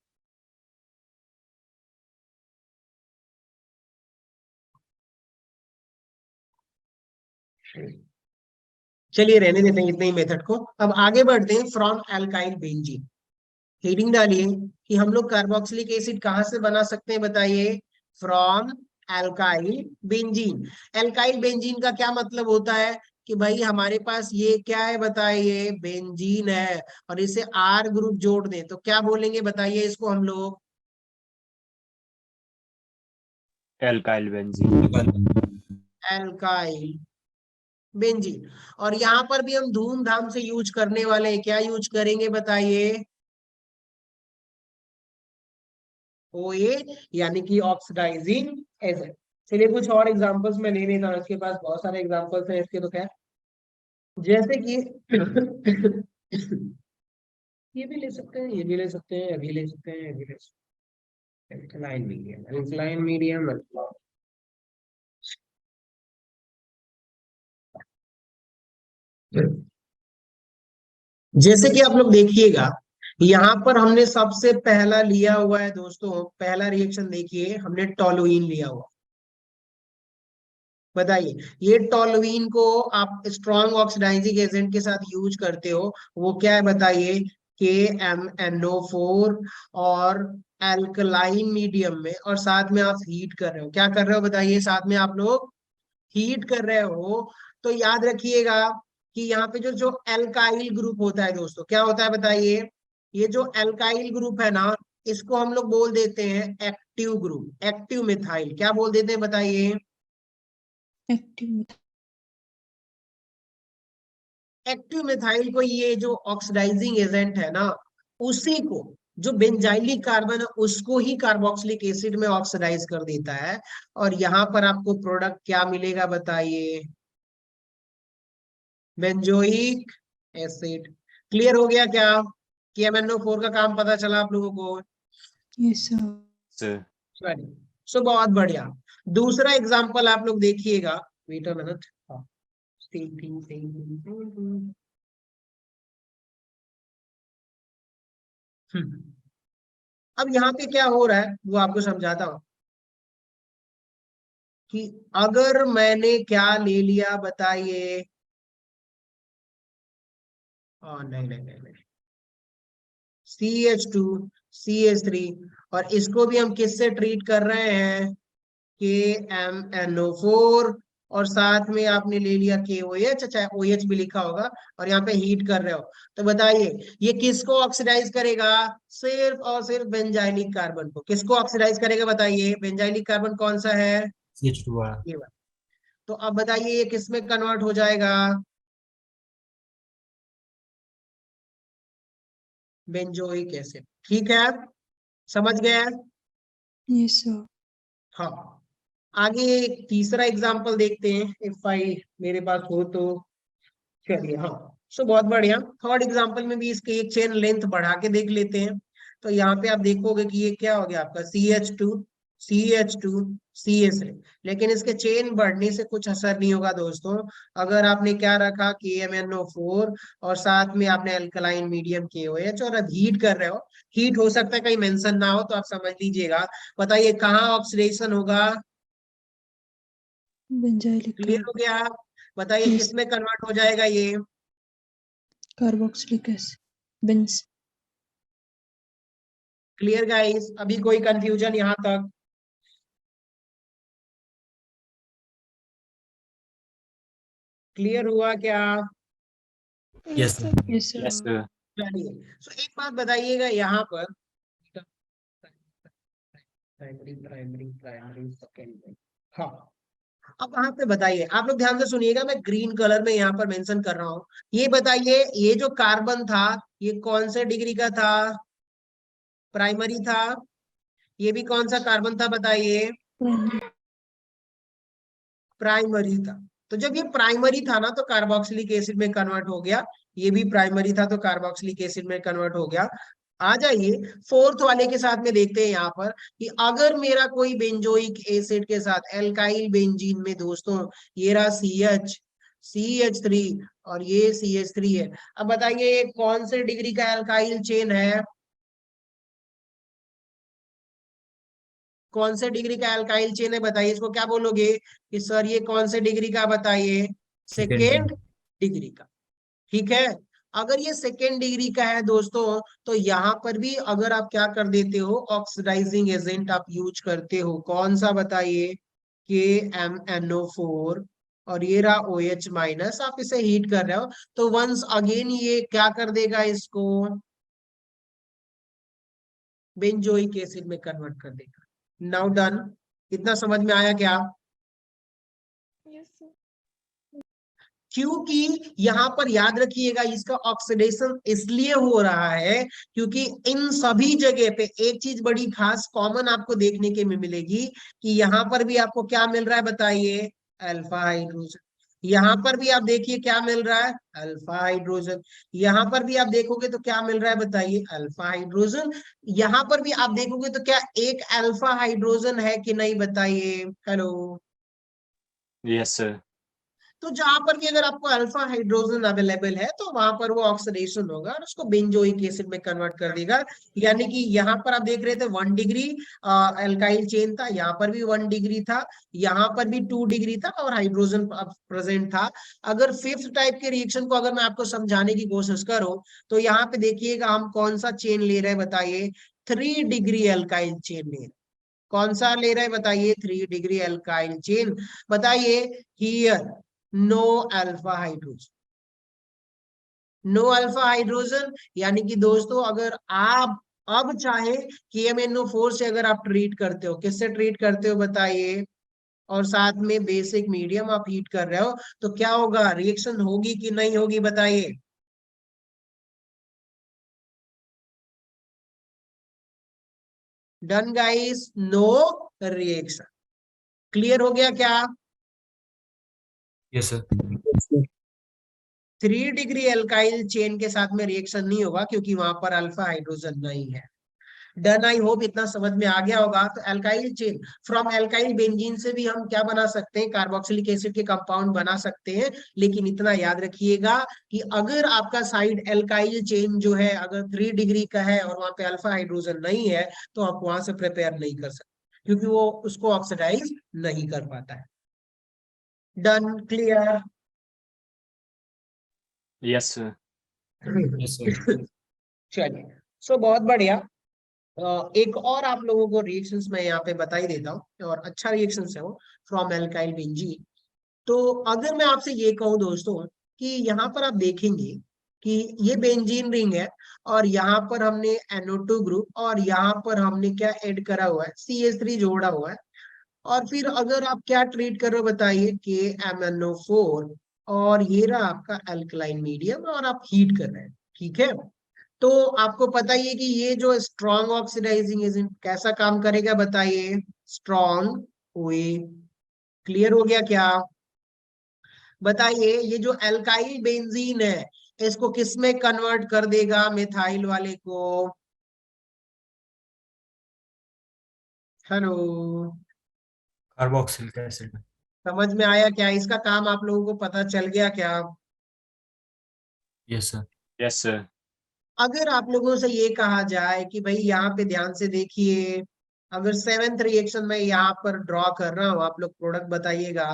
चलिए रहने देते हैं इतने ही मेथड को। अब आगे बढ़ते हैं, फ्रॉम एल्काइल बेंजीन। हेडिंग डालिए कि हम लोग कार्बोक्सिलिक एसिड कहां से बना सकते हैं बताइए? From alkyl benzene. Alkyl benzene का क्या मतलब होता है? कि भाई हमारे पास ये क्या है बताइए? बेंजीन है, और इसे R ग्रुप जोड़ दें तो क्या बोलेंगे बताइए इसको हम लोग? Alkyl benzene. Alkyl benzene. और यहाँ पर भी हम धूमधाम से यूज करने वाले हैं, क्या यूज करेंगे बताइए? OA, यानी कि ऑक्सीडाइजिंग एजेंट। चलिए कुछ और एग्जांपल्स मैं ले लेता हूँ, इसके पास बहुत सारे एग्जांपल्स हैं इसके, तो खैर जैसे कि ये भी ले सकते हैं, ये भी ले सकते हैं, ये भी ले सकते हैं, ये भी ले सकते हैं। अल्कलाइन मीडियम, अल्कलाइन मीडियम, जैसे कि आप लोग देखिएगा, यहाँ पर हमने सबसे पहला लिया हुआ है दोस्तों, पहला रिएक्शन देखिए, हमने टोलुइन लिया हुआ। बताइए, ये टोलुइन को आप स्ट्रॉन्ग ऑक्सीडाइजिंग एजेंट के साथ यूज करते हो, वो क्या है बताइए? KMnO4, और एल्कलाइन मीडियम में, और साथ में आप हीट कर रहे हो। क्या कर रहे हो बताइए? साथ में आप लोग हीट कर रहे हो। तो याद रखिएगा कि यहाँ पे जो जो एल्काइल ग्रुप होता है दोस्तों, क्या होता है बताइए? ये जो एल्काइल ग्रुप है ना, इसको हम लोग बोल देते हैं एक्टिव ग्रुप, एक्टिव मिथाइल। क्या बोल देते हैं बताइए? एक्टिव एक्टिव मिथाइल को, ये जो ऑक्सीडाइजिंग एजेंट है ना, उसी को जो बेंजाइलिक कार्बन है उसको ही कार्बोक्सिलिक एसिड में ऑक्सीडाइज कर देता है, और यहाँ पर आपको प्रोडक्ट क्या मिलेगा बताइए, बेंजोइक एसिड। क्लियर हो गया क्या कि MnO4 का काम पता चला आप लोगों को? Yes, sir. sir, सो बहुत बढ़िया। दूसरा एग्जांपल आप लोग देखिएगा, वेट अ मिनट। अब यहाँ पे क्या हो रहा है वो आपको समझाता हूं कि अगर मैंने क्या ले लिया बताइए, नहीं नहीं नहीं नहीं, CH2 CH3, और इसको भी हम किससे ट्रीट कर रहे हैं, KMnO4, और साथ में आपने ले लिया KOH, चाहे OH भी लिखा होगा, और यहाँ पे हीट कर रहे हो। तो बताइए ये किसको ऑक्सीडाइज करेगा, सिर्फ और सिर्फ बेंजाइलिक कार्बन को। किसको ऑक्सीडाइज करेगा बताइए, बेंजाइलिक कार्बन कौन सा है, CH2 वाला। ये वाला। तो अब बताइए ये किस में कन्वर्ट हो जाएगा, बेंजोइक एसिड। ठीक है, समझ गए? Yes, sir. हाँ, आगे एक तीसरा एग्जांपल देखते हैं, इफ आई मेरे पास हो तो। चलिए, हाँ, सो बहुत बढ़िया। थर्ड एग्जांपल में भी इसके एक चेन लेंथ बढ़ा के देख लेते हैं। तो यहाँ पे आप देखोगे कि ये क्या हो गया आपका, CH2 CH2 CH3, लेकिन इसके चेन बढ़ने से कुछ असर नहीं होगा दोस्तों। अगर आपने क्या रखा, KMnO4, और साथ में आपने अल्कलाइन मीडियम KOH, और अब हीट कर रहे हो। हीट हो सकता है कहीं मेंशन ना हो, तो आप समझ लीजिएगा। बताइए कहाँ ऑक्सीडेशन होगा, Benzylic क्लियर हो गया? बताइए Yes. किस में कन्वर्ट हो जाएगा ये, carboxylic acid. Benz. Clear guys? अभी कोई कंफ्यूजन यहाँ तक? क्लियर हुआ क्या? Yes sir. Yes, sir. yes, sir. चलिए, सो एक बात बताइएगा यहाँ पर, प्राइमरी प्राइमरी प्राइमरी सेकेंडरी, हाँ। अब यहाँ पे बताइए, आप लोग ध्यान से सुनिएगा, मैं ग्रीन कलर में यहाँ पर मेंशन कर रहा हूँ। ये बताइए ये जो कार्बन था ये कौन से डिग्री का था, प्राइमरी था। ये भी कौन सा कार्बन था बताइए, Primary. प्राइमरी था। तो जब ये प्राइमरी था ना तो कार्बोक्सिलिक एसिड में कन्वर्ट हो गया, ये भी प्राइमरी था तो कार्बोक्सिलिक एसिड में कन्वर्ट हो गया। आ जाइए फोर्थ वाले के साथ में देखते हैं यहाँ पर कि अगर मेरा कोई बेंजोइक एसिड के साथ एल्काइल बेंजीन में दोस्तों, ये रहा CH3 और ये CH3 है। अब बताइए ये कौन से डिग्री का एल्काइल चेन है, कौन से डिग्री का एल्काइल चेन है बताइए, इसको क्या बोलोगे कि सर ये कौन से डिग्री का बताइए, सेकेंड डिग्री का। ठीक है, अगर ये सेकेंड डिग्री का है दोस्तों, तो यहाँ पर भी अगर आप क्या कर देते हो, ऑक्सीडाइजिंग एजेंट आप यूज करते हो, कौन सा बताइए, KMnO4, और ये रहा OH माइनस, आप इसे हीट कर रहे हो, तो वंस अगेन ये क्या कर देगा, इसको बेंजोइक एसिड में कन्वर्ट कर देगा। नाउ डन, इतना समझ में आया क्या? Yes, sir. क्योंकि यहाँ पर याद रखिएगा इसका ऑक्सीडेशन इसलिए हो रहा है क्योंकि इन सभी जगह पे एक चीज बड़ी खास कॉमन आपको देखने के में मिलेगी कि यहाँ पर भी आपको क्या मिल रहा है बताइए, अल्फा हाइड्रोजन। यहाँ पर भी आप देखिए क्या मिल रहा है, अल्फा हाइड्रोजन। यहाँ पर भी आप देखोगे तो क्या मिल रहा है बताइए, अल्फा हाइड्रोजन। यहाँ पर भी आप देखोगे तो क्या एक अल्फा हाइड्रोजन है कि नहीं बताइए, हेलो। yes, sir. तो जहां पर भी अगर आपको अल्फा हाइड्रोजन अवेलेबल है तो वहां पर वो ऑक्सीडेशन होगा और उसको बेंजोइक एसिड में कन्वर्ट कर देगा। यानी कि यहाँ पर आप देख रहे थे 1 डिग्री एल्काइल चेन था, यहाँ पर भी 1 डिग्री था, यहाँ पर भी 2 डिग्री था और हाइड्रोजन प्रेजेंट था। अगर फिफ्थ टाइप के रिएक्शन को अगर मैं आपको समझाने की कोशिश करूं तो यहाँ पे देखिएगा हम कौन सा चेन ले रहे हैं बताइए, 3 डिग्री एल्काइल चेन ले रहे हैं। कौन सा ले रहे हैं बताइए, 3 डिग्री एल्काइल चेन। बताइए here no alpha hydrogen, no alpha hydrogen. यानी कि दोस्तों अगर आप अब चाहे KMnO4 से अगर आप ट्रीट करते हो, किससे ट्रीट करते हो बताइए, और साथ में बेसिक मीडियम आप हीट कर रहे हो, तो क्या होगा, रिएक्शन होगी कि नहीं होगी बताइए। Done guys, no reaction. Clear हो गया क्या? Yes sir. 3 degree alkyl chain के साथ में रिएक्शन नहीं होगा क्योंकि वहां पर अल्फा हाइड्रोजन नहीं है। डन, आई होप इतना समझ में आ गया होगा। तो alkyl chain, from alkyl benzene से भी हम क्या बना सकते हैं? कार्बोक्सिलिक एसिड के कंपाउंड बना सकते हैं। लेकिन इतना याद रखिएगा कि अगर आपका साइड एल्काइल चेन जो है अगर 3 डिग्री का है और वहां पे अल्फा हाइड्रोजन नहीं है तो आप वहां से प्रिपेयर नहीं कर सकते क्योंकि वो उसको ऑक्सीडाइज नहीं कर पाता है। Done, clear? Yes, sir. Yes sir. चलिए, सो बहुत बढ़िया। एक और आप लोगों को रिएक्शंस मैं यहाँ पे बता ही देता हूँ और अच्छा रिएक्शंस है वो, फ्रॉम एल्काइल बेंजीन। तो अगर मैं आपसे ये कहूँ दोस्तों कि यहाँ पर आप देखेंगे कि ये बेंजीन रिंग है और यहाँ पर हमने NO2 ग्रुप और यहाँ पर हमने क्या ऐड करा हुआ है? CH3 जोड़ा हुआ है। और फिर अगर आप क्या ट्रीट कर रहे हो बताइए? KMnO4 और ये रहा आपका अल्कलाइन मीडियम और आप हीट कर रहे हैं, ठीक है? तो आपको पता ही है कि ये जो स्ट्रॉन्ग ऑक्सीडाइजिंग एजेंट कैसा काम करेगा बताइए? स्ट्रॉन्ग वे। क्लियर हो गया क्या? बताइए, ये जो एल्काइल बेंजीन है इसको किस में कन्वर्ट कर देगा? मिथाइल वाले को। Hello, carboxylic acid. समझ में आया क्या? इसका काम आप लोगों को पता चल गया क्या? Yes sir. Yes, sir. अगर आप लोगों से ये कहा जाए कि भाई यहाँ पे ध्यान से देखिए, अगर 7th रिएक्शन में यहाँ पर ड्रॉ कर रहा हूँ, आप लोग प्रोडक्ट बताइएगा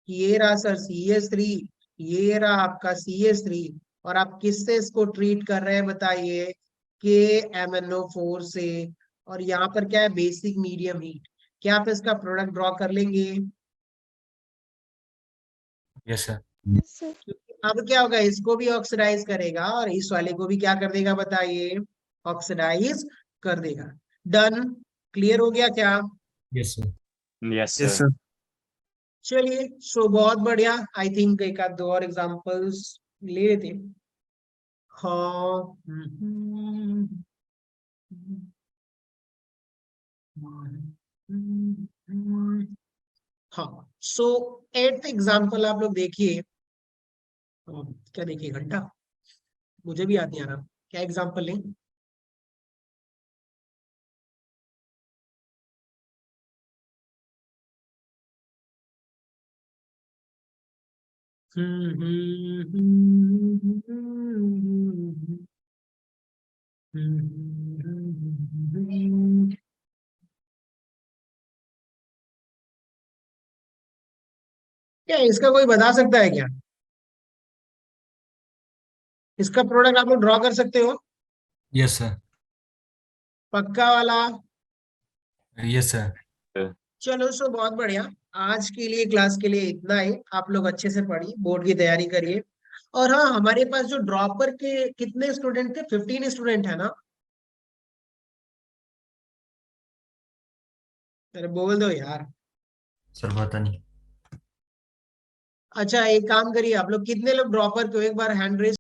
कि ये रहा सर CH3, ये रहा आपका CH3 और आप किससे इसको ट्रीट कर रहे हैं बताइए? KMnO4 से। और यहाँ पर क्या है? Basic medium heat. क्या आप इसका प्रोडक्ट ड्रॉ कर लेंगे? Yes sir. Yes, sir. अब क्या होगा? इसको भी ऑक्सीडाइज करेगा और इस वाले को भी क्या कर देगा बताइए? ऑक्सीडाइज कर देगा। डन, क्लियर हो गया क्या? Yes sir. Yes, sir. चलिए, सो बहुत बढ़िया। आई थिंक एक आध दो और एग्जांपल्स ले लेते हैं। हाँ, हाँ, सो 8th एग्जांपल आप लोग देखिए। क्या देखिए? घंटा मुझे भी याद नहीं आ रहा क्या एग्जांपल लें। क्या इसका कोई बता सकता है क्या? इसका प्रोडक्ट आप लोग ड्रॉ कर सकते हो? Yes sir. पक्का वाला? Yes sir. चलो, सो बहुत बढ़िया। आज के लिए क्लास के लिए इतना ही। आप लोग अच्छे से पढ़िए, बोर्ड की तैयारी करिए। और हाँ, हमारे पास जो ड्रॉपर के कितने स्टूडेंट थे? 15 स्टूडेंट है ना? अरे बोल दो यार। सर पता नहीं। अच्छा, एक काम करिए, आप लोग कितने लोग ड्रॉपर को एक बार हैंड रेज